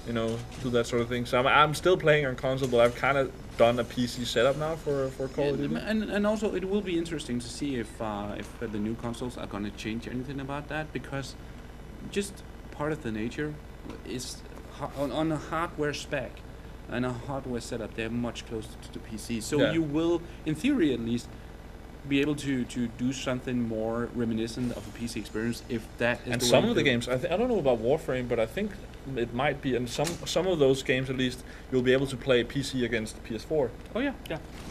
you know, do that sort of thing. So I'm still playing on console, but I've kind of done a PC setup now for Call of Duty. And also it will be interesting to see if the new consoles are going to change anything about that, because just part of the nature is on a hardware spec and a hardware setup, they're much closer to the PC. So you will, in theory at least, be able to do something more reminiscent of a PC experience, if that is. And the some way of the games, I don't know about Warframe, but I think it might be, and some of those games at least, you'll be able to play PC against PS4. Oh yeah.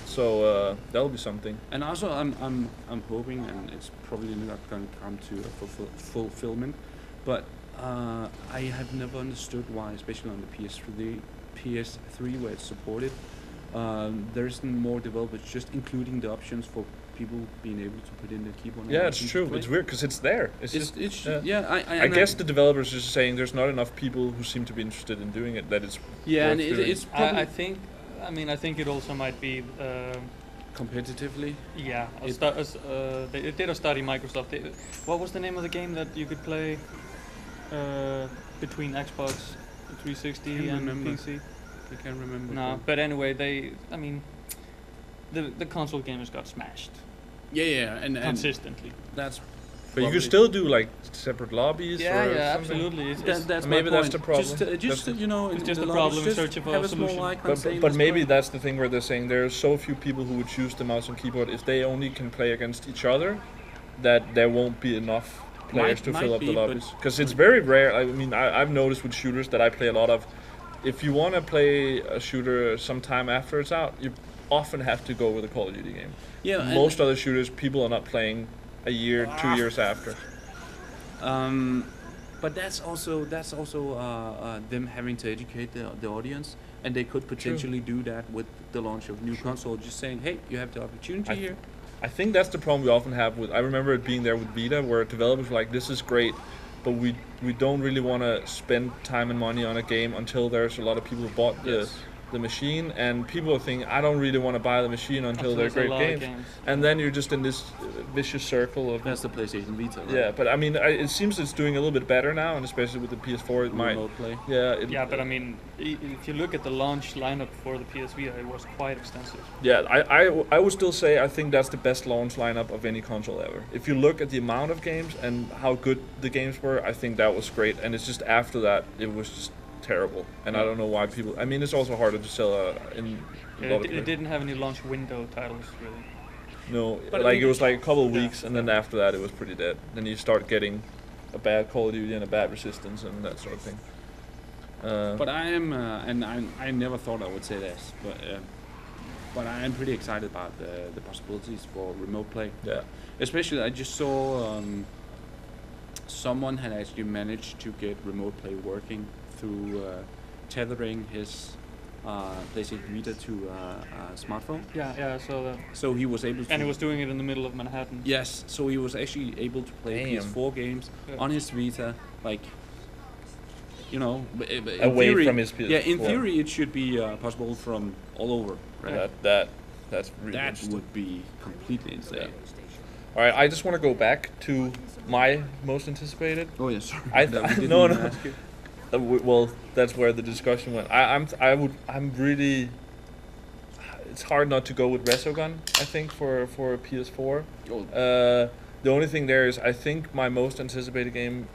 So that'll be something. And also, I'm hoping, and it's probably not going to come to a fulfillment, but I have never understood why, especially on the PS3 where it's supported, there's more developers just including the options for people being able to put in their keyboard. Yeah, it's true. It's weird because it's there. I guess the developers are just saying there's not enough people who seem to be interested in doing it. That it's and worth doing. it's probably I think it also might be competitively. Yeah, they did a study. Microsoft. What was the name of the game that you could play between Xbox 360 and PC? I can't remember. No, but anyway, the console gamers got smashed. And consistently. That's. But you could still do like separate lobbies. Yeah, or absolutely. That's maybe my that's the point. problem. Just you know, it's in just the a lobbies, problem just searching for have a a small solution. icon saying But this maybe way. that's the thing where they're saying there are so few people who would choose the mouse and keyboard if they only can play against each other, that there won't be enough players to fill up the lobbies. Because it's very rare. I mean, I've noticed with shooters that I play a lot of, if you want to play a shooter sometime after it's out, you often have to go with a Call of Duty game. Yeah. Most other shooters, people are not playing a year, 2 years after. But that's also them having to educate the audience, and they could potentially do that with the launch of new console. Just saying, hey, you have the opportunity here. I think that's the problem we often have with. I remember it being there with Vita, where developers were like, "This is great, but we don't really want to spend time and money on a game until there's a lot of people who bought the machine, and people are thinking, I don't really want to buy the machine until they're great games. And then you're just in this vicious circle of... That's the PlayStation Vita, right? Yeah, but I mean, it seems it's doing a little bit better now, and especially with the PS4, it might... Remote play. Yeah, but I mean, if you look at the launch lineup for the PS Vita, it was quite extensive. Yeah, I would still say I think that's the best launch lineup of any console ever. If you look at the amount of games and how good the games were, I think that was great, and it's just after that, it was just terrible, and I don't know why people. I mean, it's also harder to sell in. It didn't have any launch window titles really. No, but like it was like a couple of weeks, and then after that, it was pretty dead. Then you start getting a bad Call of Duty and a bad Resistance and that sort of thing. But I am, and I never thought I would say this, but I am pretty excited about the possibilities for remote play. Yeah. Especially, I just saw someone had actually managed to get remote play working through tethering his PlayStation Vita to a smartphone. Yeah, I saw that. So he was able to... And he was doing it in the middle of Manhattan. Yes, so he was actually able to play PS4 games on his Vita, like, you know... Away theory, from his PS4. Yeah, in theory it should be possible from all over, right? That's really That interesting. would be completely insane. Yeah. All right, I just want to go back to my most anticipated. Oh yeah, sorry. No. Well, that's where the discussion went. I'm really. It's hard not to go with Resogun. I think for PS4. The only thing there is I think my most anticipated game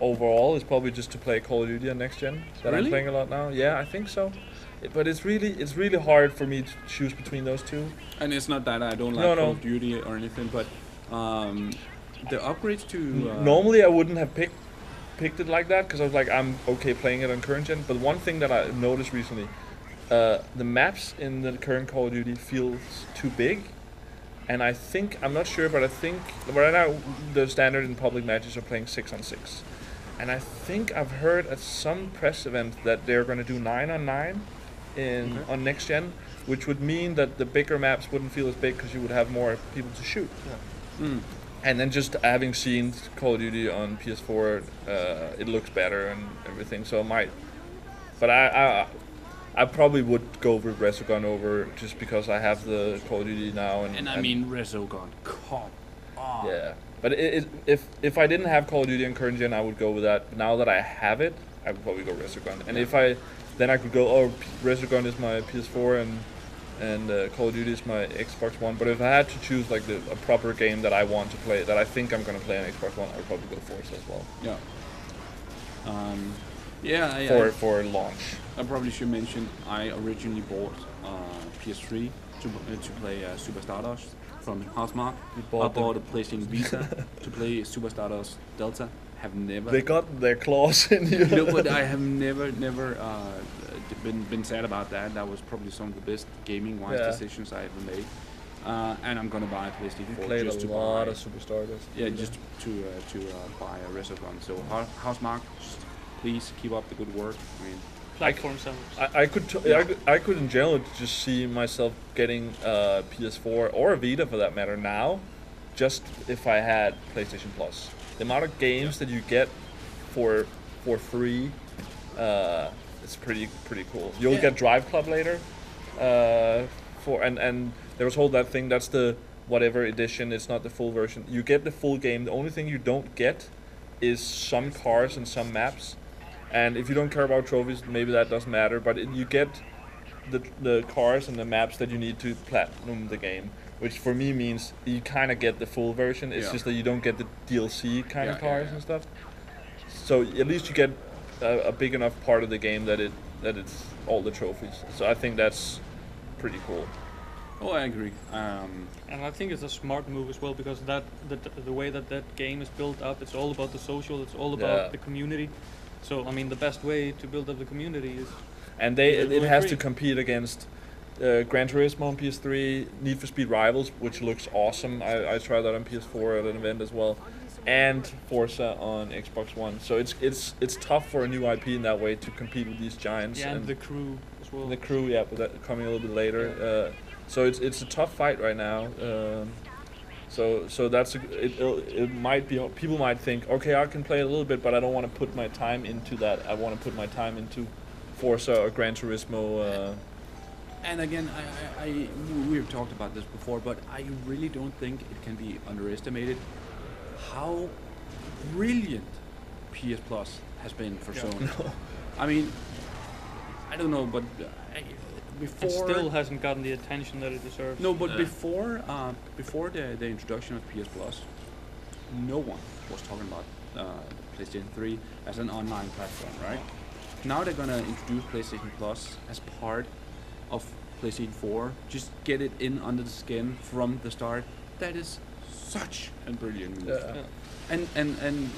overall is probably just to play Call of Duty on next gen that I'm playing a lot now. Yeah, I think so. But it's really hard for me to choose between those two. And it's not that I don't like Call of Duty or anything, but the upgrades to normally I wouldn't have picked it like that because I was like, I'm okay playing it on current gen. But one thing that I noticed recently, the maps in the current Call of Duty feels too big, and I'm not sure, but I think right now the standard in public matches are playing 6-on-6, and I think I've heard at some press event that they're going to do 9-on-9 on next gen, which would mean that the bigger maps wouldn't feel as big because you would have more people to shoot. Yeah. And then just having seen Call of Duty on PS4, it looks better and everything. So it might, but I probably would go with Resogun over just because I have the Call of Duty now. And I mean Resogun, come on. Yeah, but if I didn't have Call of Duty on current gen, I would go with that. But now that I have it, I would probably go Resogun. And then I could go, Resogun is my PS4 and Call of Duty is my Xbox One. But if I had to choose like a proper game that I want to play, that I think I'm going to play on Xbox One, I would probably go Forza as well. Yeah. For launch. I probably should mention I originally bought PS3 to play Super Stardust from Housemarque. I bought a PlayStation Vita to play Super Stardust Delta. Have never. They got their claws in you. No, but I have never been sad about that. That was probably some of the best gaming-wise decisions I ever made. And I'm gonna buy a PlayStation 4 played just a to lot buy. of Super Stardust. Yeah, just to buy a Resogun. So Housemarque, just please keep up the good work. I mean, platform sellers. I could in general just see myself getting a PS4 or a Vita for that matter now, just if I had PlayStation Plus. The amount of games that you get for free, it's pretty cool. You'll get Drive Club later, and there was that thing that's the whatever edition. It's not the full version. You get the full game. The only thing you don't get is some cars and some maps. And if you don't care about trophies, maybe that doesn't matter. But you get the cars and the maps that you need to platinum the game, which for me means you kind of get the full version. It's just that you don't get the DLC kind of cars and stuff. So at least you get a big enough part of the game that it's all the trophies. So I think that's pretty cool. Oh, I agree. And I think it's a smart move as well because the way that game is built up, it's all about the social. It's all about the community. So I mean, the best way to build up the community is. And it has to compete against Gran Turismo on PS3, Need for Speed Rivals, which looks awesome. I tried that on PS4 at an event as well, and Forza on Xbox One. So it's tough for a new IP in that way to compete with these giants. Yeah, and the crew as well. The crew, yeah, but that coming a little bit later. So it's a tough fight right now. So that's it might be, people might think, okay, I can play a little bit, but I don't want to put my time into that. I want to put my time into Forza or Gran Turismo. And again, we've talked about this before, but I really don't think it can be underestimated how brilliant PS Plus has been for Sony. I mean, I don't know, but before It still hasn't gotten the attention that it deserves. no, but before the introduction of PS Plus, no one was talking about PlayStation 3 as an online platform, right? Now they're gonna introduce PlayStation Plus as part of PlayStation 4. Just get it in under the skin from the start. That is such a brilliant move. Yeah. And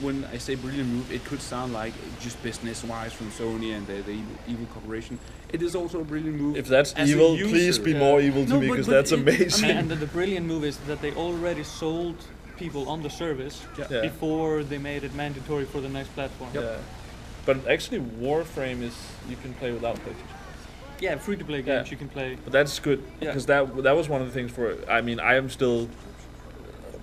when I say brilliant move, it could sound like just business-wise from Sony and the evil corporation. It is also a brilliant move. If that's as a evil, user. please be more evil to No, me, but- because but that's it- amazing. And the brilliant move is that they already sold people on the service Yeah. before they made it mandatory for the next platform. Yeah. But actually, Warframe is you can play without PlayStation. Yeah, free-to-play games Yeah. you can play. But that's good Yeah. because that was one of the things for. I mean, I am still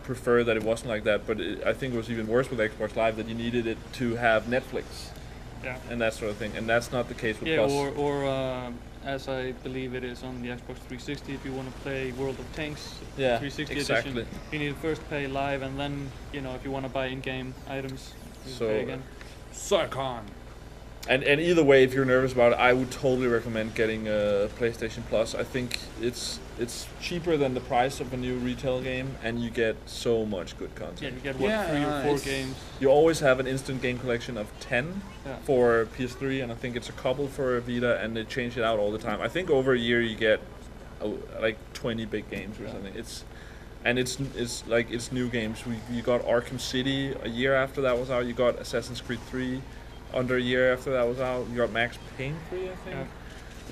prefer that it wasn't like that, but I think it was even worse with Xbox Live that you needed it to have Netflix Yeah. and that sort of thing, and that's not the case with Yeah, Plus. or as I believe it is on the Xbox 360, if you want to play World of Tanks Yeah, 360 exactly. edition, you need to first pay live, and then if you want to buy in-game items, you So, pay again. Sarkon. And either way, if you're nervous about it, I would totally recommend getting a PlayStation Plus. I think it's cheaper than the price of a new retail game, and you get so much good Yeah, content. you get 3 or 4 it's- games. You always have an instant game collection of 10 Yeah. for PS3, and I think it's a couple for Vita, and they change it out all the time. I think over a year you get like 20 big games or Yeah. something. It's new games. You got Arkham City a year after that was out. You got Assassin's Creed 3 under a year after that was out. You got Max Payne 3, I think. Yeah.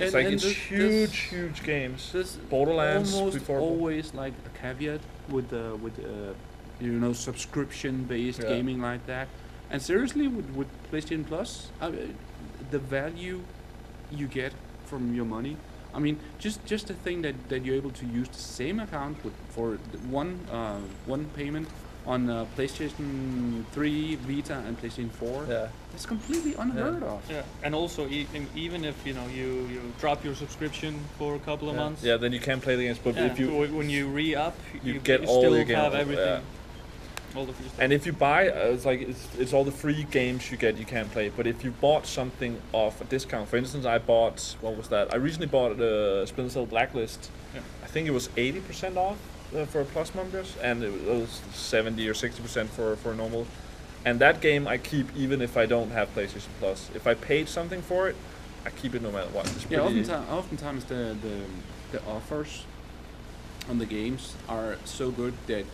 It's And it's this- huge games. There's Borderlands almost before. always like a caveat with subscription-based Yeah. gaming like that. And seriously, with PlayStation Plus, the value you get from your money. I mean, just the thing that you're able to use the same account for one payment on PlayStation 3, Vita, and PlayStation 4. Yeah. That's completely unheard of. Yeah, and also even if you drop your subscription for a couple of months, Yeah, then you can't play the games. But if you when you re-up, you get you all still your games, have everything, yeah. all the free stuff. and if you buy, it's all the free games you get. You can't play. But if you bought something off a discount, for instance, I bought what was that? I recently bought the Splinter Cell Blacklist. Yeah. I think it was 80% off for Plus members, and it was 70 or 60% for normal. And that game I keep even if I don't have PlayStation Plus. If I paid something for it, I keep it no matter what. It's Yeah, pretty- oftentimes the offers on the games are so good that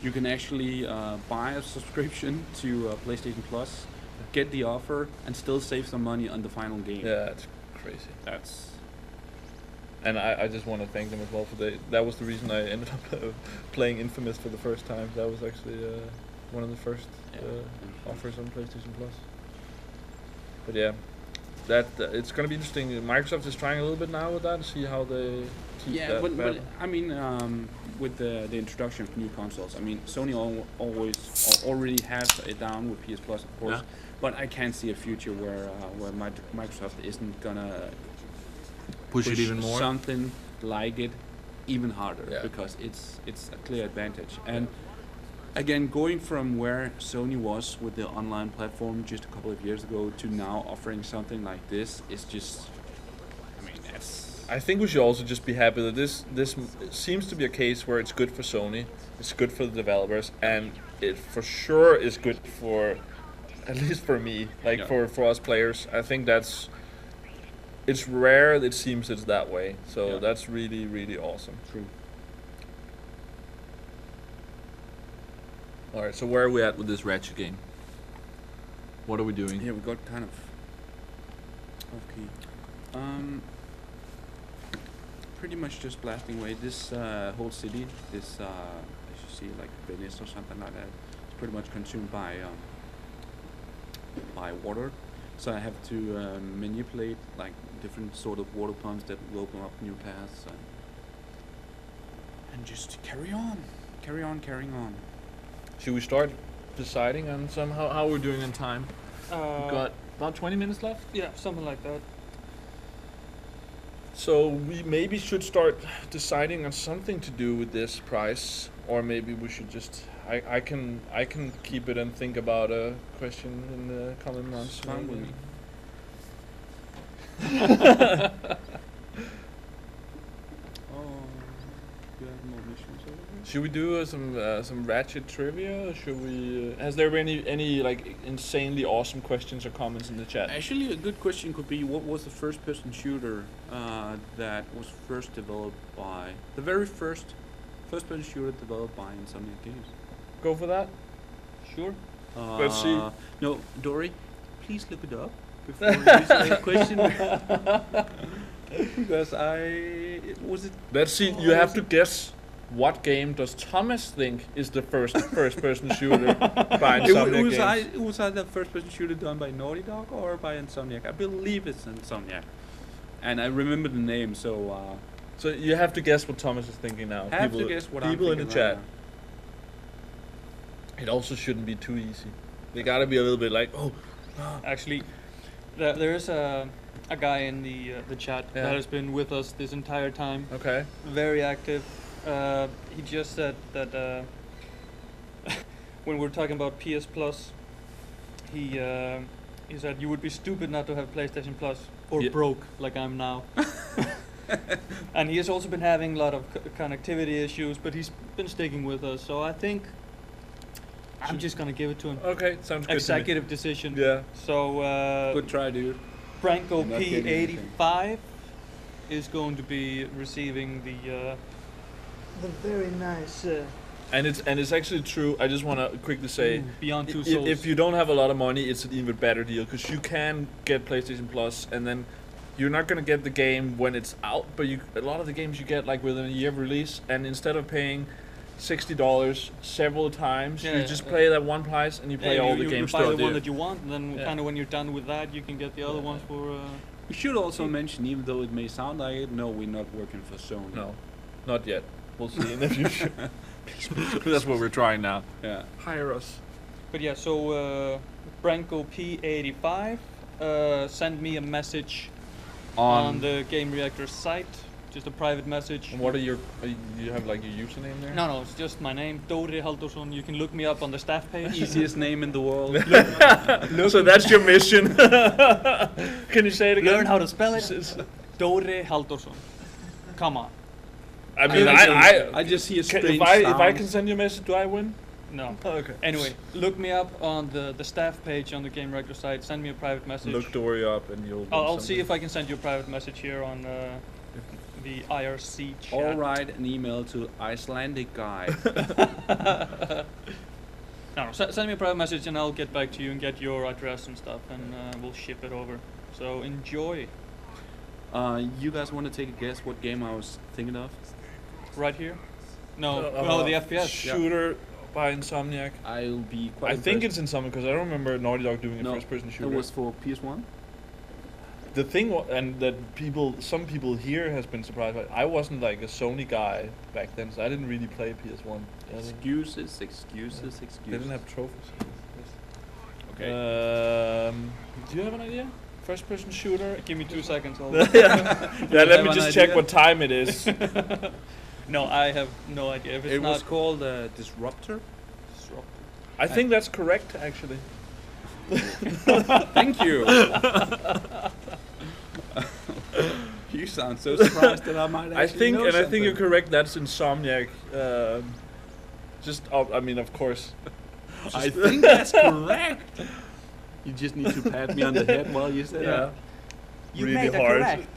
you can actually buy a subscription to PlayStation Plus, get the offer, and still save some money on the final game. Yeah, it's crazy. That's And I just want to thank them as well for that was the reason I ended up playing Infamous for the first time. That was actually one of the first offers on PlayStation Plus. But yeah, it's going to be interesting. Microsoft is trying a little bit now with that to see how they keep yeah, that but battle. I mean, with the introduction of new consoles, I mean, Sony already has it down with PS Plus, of course. Yeah. But I can't see a future where Microsoft isn't gonna Push it even more? something like it even harder, Yeah. because it's a clear advantage. And again, going from where Sony was with the online platform just a couple of years ago to now offering something like this is just, I mean, that's I think we should also just be happy that this seems to be a case where it's good for Sony, it's good for the developers, and it for sure is good for, at least for me, like Yeah. for us players. I think it's rare that it seems it's that way. So Yeah. that's really, really awesome. true. All right, so where are we at with this Ratchet game? What are we doing? Yeah, we got kind of okay. pretty much just blasting away. This whole city, this as you see, like Venice or something like that, it's pretty much consumed by water. So I have to manipulate like different sort of water pumps that will open up new paths, and just carrying on. Should we start deciding on how we're doing in time? We've got about 20 minutes left. Yeah, something like that. So we maybe should start deciding on something to do with this price, or maybe we should just. I can keep it and think about a question in the coming months. Fine with me. You have more missions over here? Should we do some Ratchet trivia? Or should we? Has there been any like insanely awesome questions or comments in the chat? Actually, a good question could be, what was the first-person shooter that was first developed by the very first-person shooter developed by Insomniac Games? Go for that. Sure. Let's see. No, Dory, please look it up before you say a question. Because Let's see. You have to guess. What game does Thomas think is the first-person shooter by Insomniac Games? Was that the first-person shooter done by Naughty Dog or by Insomniac? I believe it's Insomniac, and I remember the name. So you have to guess what Thomas is thinking now. Have to guess what I'm people in the thinking chat. right It also shouldn't be too easy. They gotta be a little bit like, oh. Actually, there is a guy in the chat Yeah. that has been with us this entire time. Okay. Very active. He just said that when we're talking about PS Plus, he said you would be stupid not to have PlayStation Plus or Yeah. broke like I'm now. And he has also been having a lot of connectivity issues, but he's been sticking with us. So I think I'm just gonna give it to him. Okay, sounds good. Executive decision. Yeah. So Good try, dude. Franco You're not getting P85 is going to be receiving the very nice And it's actually true. I just want to quickly say, Beyond Two Souls. if you don't have a lot of money, it's an even better deal because you can get PlayStation Plus, and then you're not gonna get the game when it's out, but a lot of the games you get like within a year of release, and instead of paying $60 several times, Yeah, you just play that one price and you play all the you games buy throughout the one year. that you want, and then Yeah. kind of when you're done with that, you can get the other ones for. We should also mention, even though it may sound like it, no, we're not working for Sony. No, not yet. We'll see in the future. That's what we're trying now. Yeah. Hire us. But yeah, so Branko P85 send me a message on the Gamereactor site, just a private message. And what are you have like your username there? No, it's just my name, Dore Haldorsson. You can look me up on the staff page. Easiest name in the world. So that's your mission. Can you say it again? Learn how to spell it. Dore Haldorsson. Come on. I mean, I just see a can, strange if I sound. can send you a message, do I win? No. Oh, okay. Anyway, look me up on the staff page on the Gamereactor site. Send me a private message. Look Dory up and you'll. I'll see if I can send you a private message here on the IRC chat. Or write an email to Icelandic guy. No, send me a private message and I'll get back to you and get your address and stuff, and we'll ship it over. So enjoy. You guys want to take a guess what game I was thinking of? Right here? No, the FPS. Shooter by Insomniac. I'll be quite I think impressed. it's Insomniac because I don't remember Naughty Dog doing a No, first-person shooter. It was for PS1. The thing, and that some people here has been surprised by. I wasn't like a Sony guy back then, so I didn't really play PS1. Excuses. They didn't have trophies. Okay. Do you have an idea? First-person shooter. Give me 2 seconds. Yeah, let have me an just check idea? what time it is. No, I have no idea. If it's It not was called Disruptor. I think that's correct, actually. Thank you. You sound so surprised that I might actually I think, know and I think you're something. correct. That's Insomniac. I mean, of course. I think that's correct. You just need to pat me on the head while you say Yeah. that. You really made it hard. correct.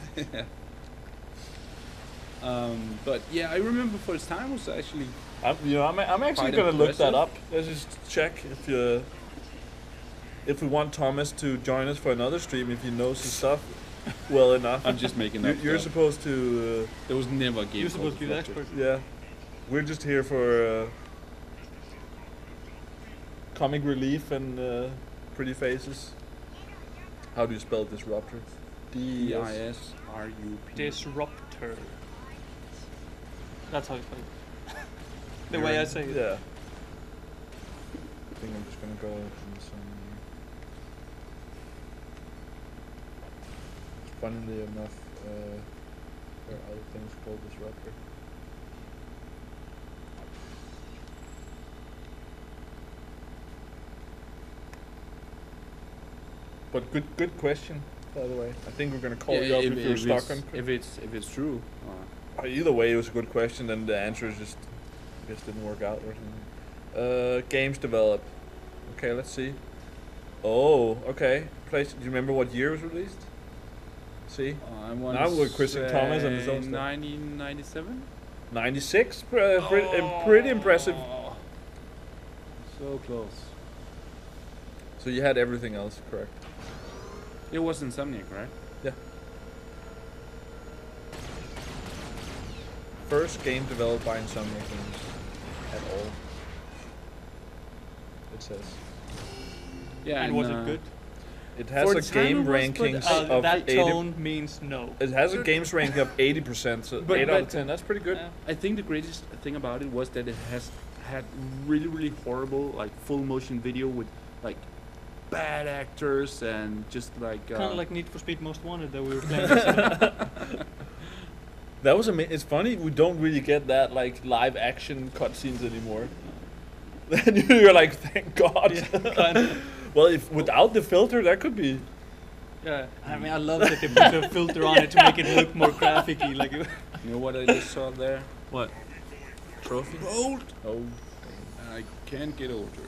But yeah, I remember first time was actually I'm actually Quite gonna look that impressive. up. Let's just check if we want Thomas to join us for another stream if he knows his stuff. well enough. I'm just making up You're stuff. supposed to. There was never a game. You're supposed to be the Disruptor. expert. Yeah, we're just here for comic relief and pretty faces. How do you spell disruptor? DISRUP. Disruptor. That's how you spell it. The way I say it. Yeah. I think I'm just gonna go in some. Funnily enough, there are other things called disruptor. But good question, by the way. I think we're gonna call you up if you're stuck on. If it's true. Either way, it was a good question, and the answer is just, I guess, didn't work out or something. Games developed. Okay, let's see. Oh, okay. Do you remember what year it was released? See? I want Now we're quizzing Thomas on his own stuff. 1997. 96? Pretty impressive. So close. So you had everything else correct. It was Insomniac, right? Yeah. First game developed by Insomniac Games at all. It says. Yeah. And was it good? It has For a the time game it was, but, ranking of That 80. tone means no. It has a games ranking of 80%, so But- 8 out of but- 10. That's pretty good. I think the greatest thing about it was that it has had really horrible like full motion video with like bad actors and just like Kind of like Need for Speed Most Wanted that we were playing yesterday. That was it's funny, we don't really get that like live action cutscenes anymore. Then you're like, thank God. Yeah, kind of. Well, if without the filter, that could be. Yeah, I mean, I love that they put a filter on it to make it look more graphic-y. Like, you know what I just saw there? what? Trophy. Old. Oh. I can't get older.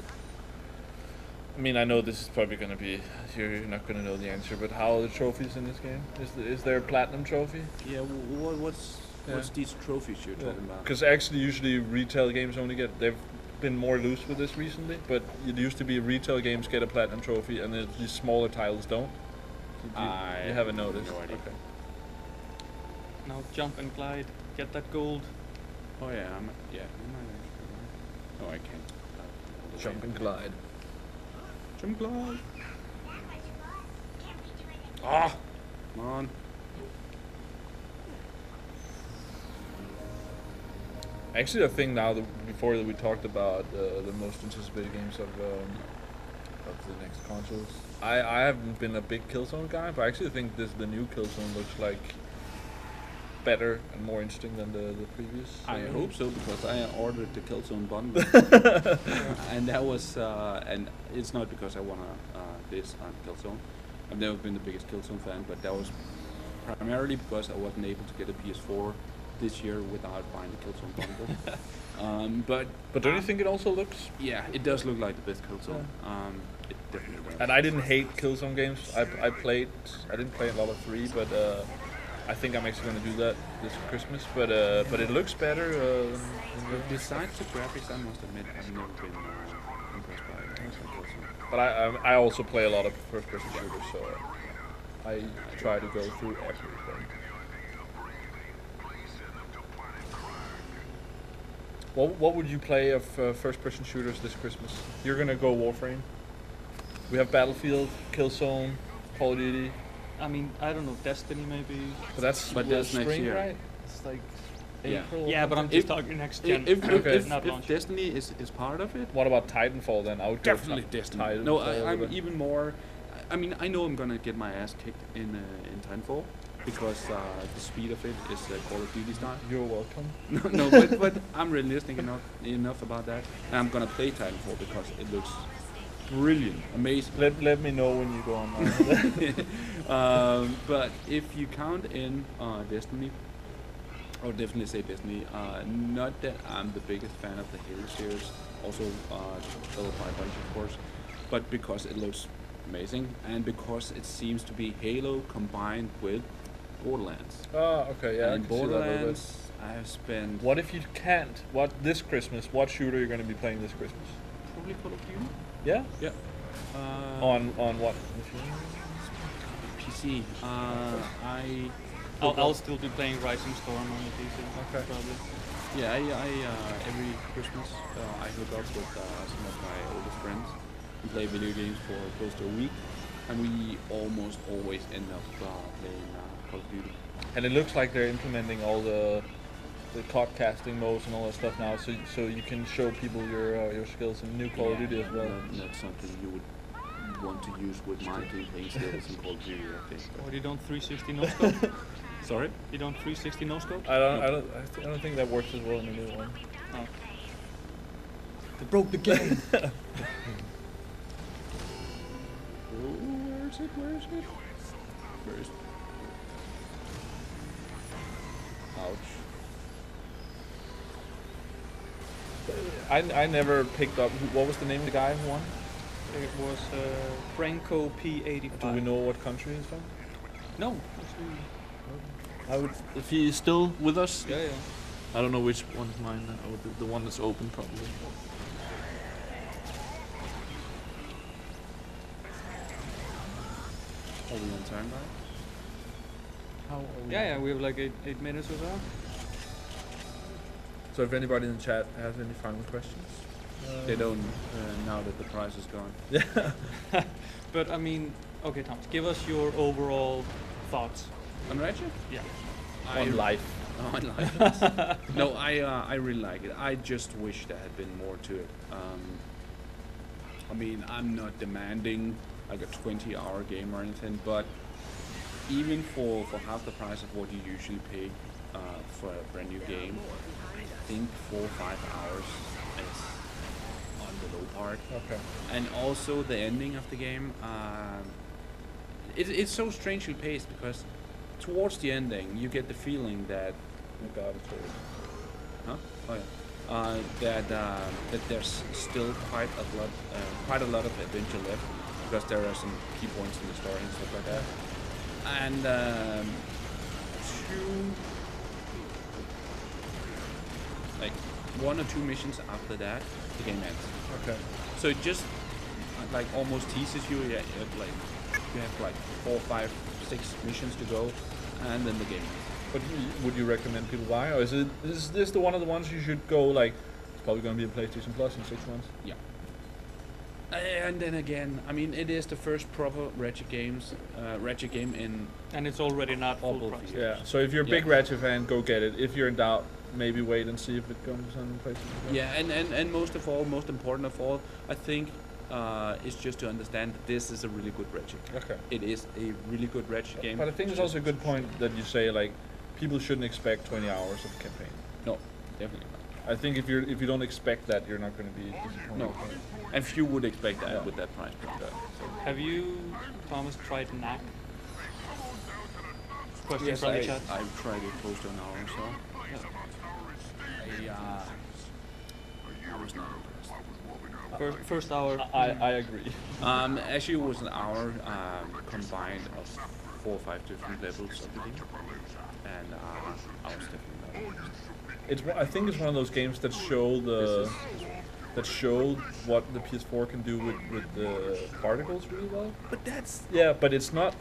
I mean, I know this is probably gonna be. You're not gonna know the answer, but how are the trophies in this game? Is there a platinum trophy? Yeah. What's these trophies you're talking about? Because actually, usually retail games only get. They've been more loose with this recently, but it used to be retail games get a platinum trophy, and these smaller titles don't. You haven't noticed? No idea. Okay. Now jump and glide. Get that gold. Oh yeah. No, I can't. Jump and glide. Jump glide. Ah, come on. Actually, I think now that before that we talked about the most anticipated games of the next consoles. I haven't been a big Killzone guy, but I actually think the new Killzone looks like better and more interesting than the previous. I hope so because I ordered the Killzone bundle, and that was and it's not because I wanna this on Killzone. I've never been the biggest Killzone fan, but that was primarily because I wasn't able to get a PS4 this year without buying the Killzone bundle. But don't you think it also looks? yeah, it does look like the best Killzone. It definitely does. And I didn't hate Killzone games. I didn't play a lot of 3, but I think I'm actually gonna do that this Christmas. But it looks better. Besides the graphics, I must admit I've never been impressed by Killzone. But I also play a lot of first-person shooters, so I try to go through everything. What would you play of first-person shooters this Christmas? You're gonna go Warframe. We have Battlefield, Killzone, Call of Duty. I mean, I don't know, Destiny maybe. But that's that's next year. right? It's like Yeah. April. Yeah, but I'm If- just talking next gen. Not If launch. Destiny is part of it, What about Titanfall then? I would go definitely Destiny. Titanfall No, over I'm there. even more. I mean, I know I'm gonna get my ass kicked in Titanfall because the speed of it is Call of Duty style. You're welcome. no, but I'm realistic enough about that, and I'm gonna play Titanfall because it looks brilliant, amazing. Let me know when you go online. But if you count in Destiny, I would definitely say Destiny. Not that I'm the biggest fan of the Halo series, also developed by Bungie, of course, but because it looks amazing and because it seems to be Halo combined with Borderlands. Oh, okay, yeah. I And can see that a little bit. Borderlands, I have spent What if you can't? This Christmas? What shooter are you going to be playing this Christmas? probably Call of Duty. Yeah. Yeah. On what? PC. I'll still be playing Rising Storm on the PC. Okay. Probably. Yeah, every Christmas I hook up with some of my oldest friends and play video games for close to a week, and we almost always end up playing Call of Duty. And it looks like they're implementing all the clock casting modes and all that stuff now, so you can show people your skills in new Call of Duty as well. That's something you would want to use with my playing skills in Call of Duty, I think. Or you don't 360 no scope? Sorry? You don't 360 no scope? I don't think that works as well in the new one. Oh. They broke the game. Where is it? Where is it? Where is it? Ouch. I never picked up. What was the name of the guy who won? It was Franco P85. Do we know what country he's from? No. Actually, I would, if he is still with us. yeah. I don't know which one's mine. Or the one that's open, probably. Are we on time, right? How are we? Yeah, we have like 8 minutes or so. So if anybody in the chat has any final questions, They don't now that the price is gone. Yeah. But I mean, okay, Thomas, give us your overall thoughts. On Ratchet? Yeah. On life. On life. No, I really like it. I just wish there had been more to it. I mean, I'm not demanding like a 20-hour game or anything, but even for half the price of what you usually pay for a brand new game, I think 4 or 5 hours is on the low part. Okay. And also the ending of the game, it's so strangely paced because towards the ending you get the feeling that Oh God, it's old. huh? Oh yeah. That there's still quite a lot of adventure left because there are some key points in the story and stuff like that. And one or two missions after that, the game ends. Okay. So it just like almost teases you. Yeah, like you have like 4, 5, 6 missions to go, and then the game ends. But would you recommend people buy, or is this the one of the ones you should go like? It's probably going to be a PlayStation Plus in 6 months. Yeah. And then again, I mean, it is the first proper Ratchet game in. And it's already not full All price. Yeah. So if you're a big Ratchet fan, go get it. If you're in doubt, maybe wait and see if it comes on PlayStation Plus. Yeah, and most important of all, I think, is just to understand that this is a really good Ratchet. Okay. It is a really good Ratchet game. But I think it's also a good point that you say like people shouldn't expect 20 hours of campaign. No, definitely not. I think if you don't expect that, you're not going to be disappointed. No, and few would expect that Yeah. with that price point. Have you, Thomas, tried NAC? Question Yes, from the chat. I've tried it close to an hour or so. I was not impressed. First hour. I agree. Actually, it was an hour combined of 4 or 5 different levels of the game, and I was definitely not impressed. I think it's one of those games that show what the PS4 can do with the particles really well. But that's But it's not.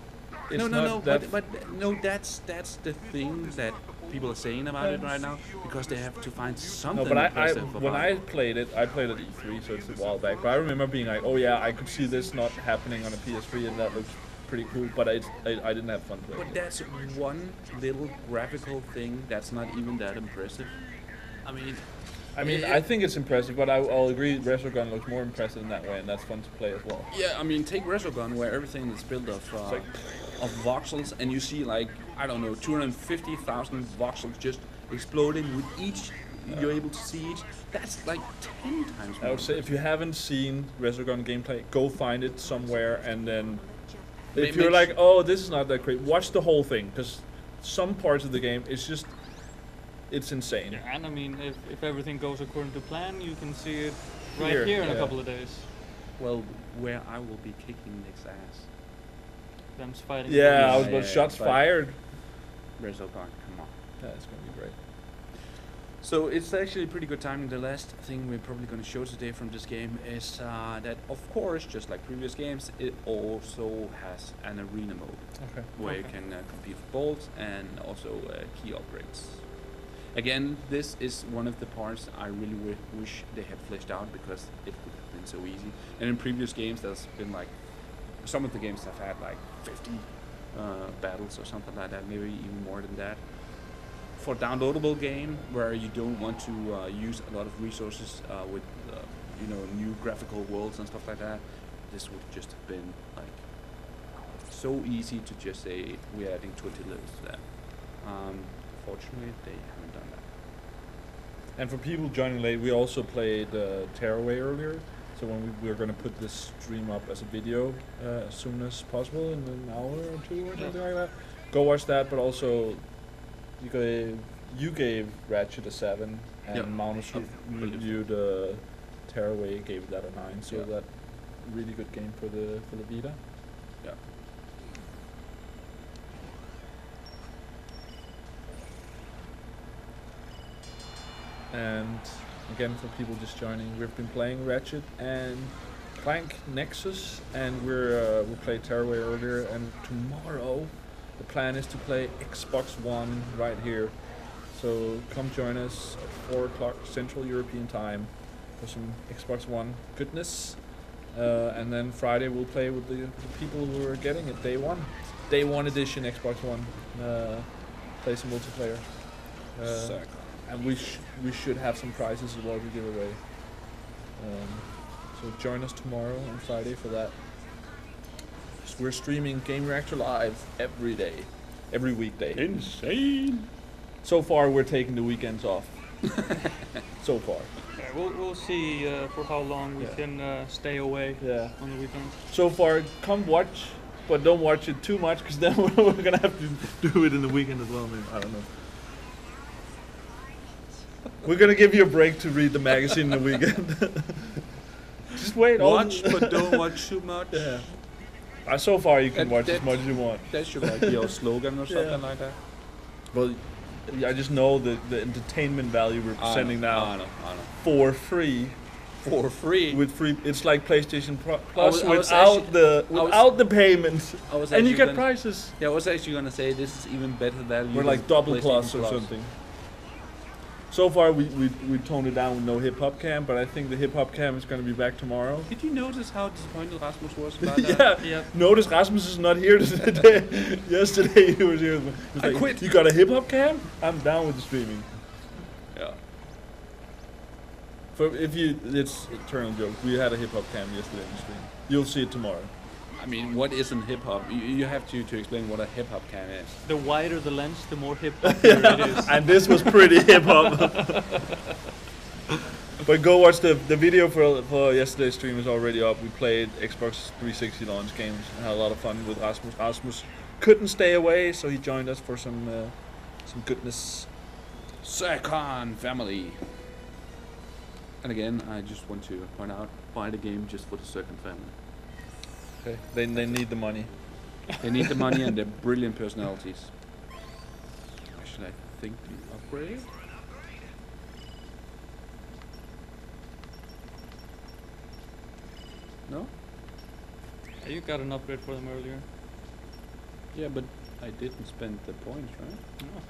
It's not that but no, that's the thing that people are saying about it right now because they have to find something No, but impressive when about I it. played it at E3, so it's a while back. But I remember being like, oh yeah, I could see this not happening on a PS3, and that looks pretty cool. But I didn't have fun playing But it. that's one little graphical thing that's not even that impressive. I mean, I think it's impressive, but I'll agree, Resogun looks more impressive in that way, and that's fun to play as well. yeah, I mean, take Resogun where everything is built of voxels, and you see like I don't know 250,000 voxels just exploding with each. You're able to see each. That's like 10 times more. I would say if you haven't seen Resogun gameplay, go find it somewhere, and then if you're like, oh, this is not that great, watch the whole thing, because some parts of the game, it's insane. Yeah, and I mean, if everything goes according to plan, you can see it right here in a couple of days. Well, where I will be kicking Nick's ass. Them fighting. Yeah, I was Yeah, about shots but- fired. Resogun, come on. Yeah, it's gonna be great. So it's actually pretty good timing. The last thing we're probably going to show today from this game is that, of course, just like previous games, it also has an arena mode Okay. where you can compete for bolts and also key upgrades. Again, this is one of the parts I really wish they had fleshed out because it would have been so easy. And in previous games, there's been like some of the games have had like 50 battles or something like that, maybe even more than that. For a downloadable game where you don't want to use a lot of resources with new graphical worlds and stuff like that, this would just have been like so easy to just say we're adding 20 levels to that. Fortunately, they haven't done that. And for people joining late, we also played Tearaway earlier. So when we're going to put this stream up as a video as soon as possible in an hour or two or something like that. Go watch that, but also you gave Ratchet a 7 and Yep. Magnus reviewed Tearaway, gave that a 9. So that really good game for the Vita. Yeah. And again, for people just joining, we've been playing Ratchet and Clank Nexus, and we played Tearaway earlier. And tomorrow, the plan is to play Xbox One right here. So come join us at 4 o'clock Central European Time for some Xbox One goodness. And then Friday we'll play with the people who are getting it day one edition Xbox One. Play some multiplayer. Sick. And we should have some prizes as well to give away. So join us tomorrow and Friday for that. We're streaming Gamereactor live every day, every weekday. Insane. So far, we're taking the weekends off. So far. Yeah, we'll see for how long we Yeah. can stay away Yeah. on the weekends. So far, come watch, but don't watch it too much, because then we're gonna have to do it in the weekend as well. Maybe. I don't know. We're gonna give you a break to read the magazine in the weekend. Just wait. Watch, but don't watch too much. Yeah. So far, you can That- watch as that- much as you want. That should like be our slogan or something Yeah. like that. Well, I just know the entertainment value we're presenting now I know. for free. For free. With free, it's like PlayStation Plus I was without actually- without the payment, I was and you actually get gonna- prizes. Yeah, I was actually gonna say this is even better value. We're than like double PlayStation plus or something. So far, we toned it down with no hip hop cam, but I think the hip hop cam is going to be back tomorrow. Did you notice how disappointed Rasmus was about that? Yeah. Yep. Notice Rasmus is not here today. Yesterday he was here. He was I like, quit. You got a hip hop cam? I'm down with the streaming. Yeah. It's eternal joke. We had a hip hop cam yesterday in the stream. You'll see it tomorrow. I mean, what isn't hip hop? You have to explain what a hip hop cam is. The wider the lens, the more hip hop it is. And this was pretty hip hop. But go watch the video for yesterday's stream is already up. We played Xbox 360 launch games and had a lot of fun with Rasmus. Rasmus couldn't stay away, so he joined us for some goodness. Second family. And again, I just want to point out, buy the game just for the second family. Okay. They need the money. They need the money and they're brilliant personalities. Actually, I think the upgrade. No? Yeah, you got an upgrade for them earlier. Yeah, but I didn't spend the points, right? No.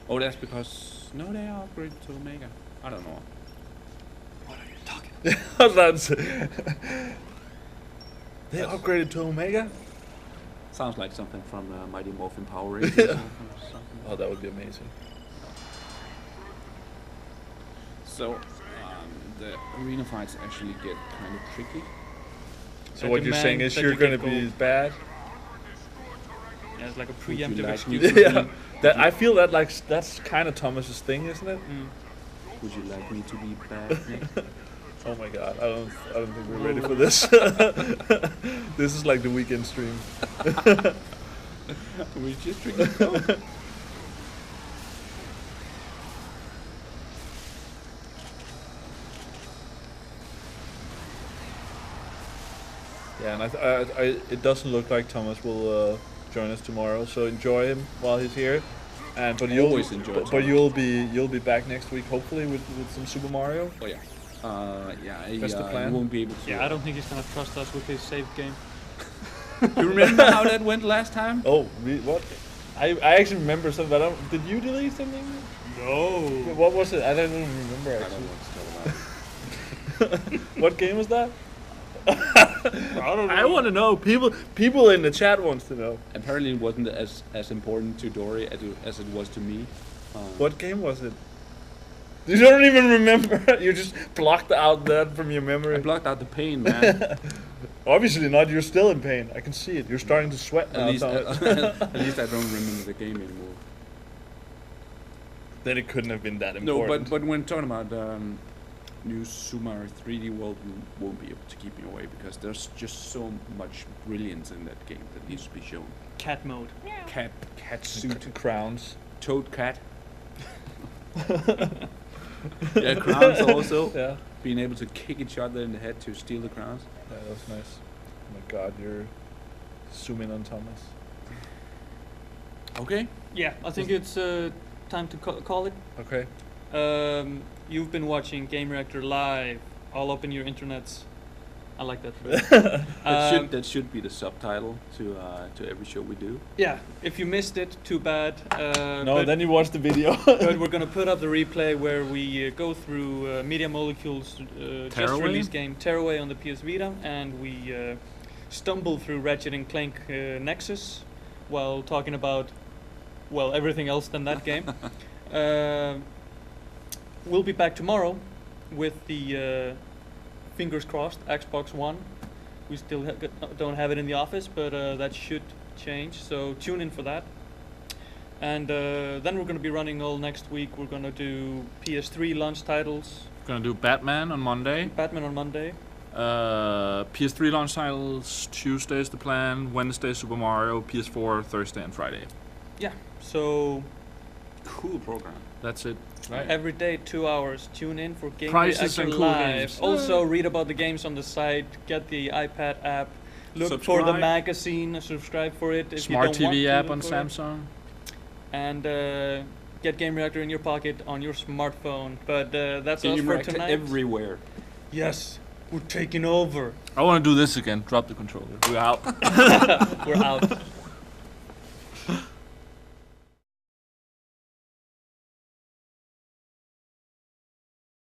Oh, that's because no, they are upgraded to Omega. I don't know. What are you talking They upgraded to Omega? Sounds like something from Mighty Morphin Power Rangers. or something. Oh, that would be amazing. So, the arena fights actually get kind of tricky. So I what you're saying demand is that you're you going to get be gold. bad? Yeah, it's like a Would you preemptive like me excuse. to Yeah. be- That I feel that that's kind of Thomas's thing, isn't it? Mm. Would you like me to be bad, Nick? Oh my god, I don't think we're ready for this. This is like the weekend stream. We just drinking Coke. Yeah, and it doesn't look like Thomas will join us tomorrow, so enjoy him while he's here. And but you'll Always enjoy but Thomas. you'll be back next week hopefully with some Super Mario. Oh yeah. That's the plan? I won't be able to. Yeah, I don't think he's gonna trust us with his save game. You remember how that went last time? Oh, what? I actually remember something. But I don't, did you delete something? No. What was it? I don't even remember I don't actually. know what to tell about it. What game was that? I don't know. I want to know. People in the chat wants to know. Apparently, it wasn't as important to Dory as it was to me. What game was it? You don't even remember. You just blocked out that from your I memory. blocked out the pain, man. Obviously not. You're still in pain. I can see it. You're starting to sweat now. at least Thomas. at least I don't remember the game anymore. Then it couldn't have been that No, important. but when talking about new Super Mario 3D World, you won't be able to keep me away because there's just so much brilliance in that game that needs to be shown. Cat mode. Cat suit, crowns. toad cat. Yeah, crowns also. Yeah. Being able to kick each other in the head to steal the crowns. Yeah, that was nice. Oh my God, you're zooming on Thomas. Okay. Yeah, I think it's time to call it. Okay. You've been watching Gamereactor live, all up in your internets. I like that phrase. That should be the subtitle to every show we do. Yeah, if you missed it, too bad. No, but, then you watch the video. but we're gonna put up the replay where we go through Media Molecule's just Tearaway? released game Tearaway on the PS Vita, and we stumble through Ratchet and Clank Nexus while talking about, well, everything else than that game. We'll be back tomorrow with the fingers crossed Xbox One. We still don't have it in the office, but that should change, so tune in for that. And then we're going to be running all next week. We're going to do PS3 launch titles, Gonna do Batman on Monday. Batman on Monday. PS3 launch titles. Tuesday is the plan. Wednesday Super Mario. PS4 Thursday and Friday. Yeah, so Cool program. That's it. Right. every day 2 hours. Tune in for Prizes Gamereactor and cool Live. games. Also read about the games on the site. Get the iPad app. Look for the Subscribe. magazine. Subscribe for it. If Smart you don't want TV to app look on for it. Samsung. And get Gamereactor in your pocket on your smartphone. But that's all for Gamereactor tonight. everywhere. Yes, we're taking over. I want to do this again. Drop the controller. We're out. We're out.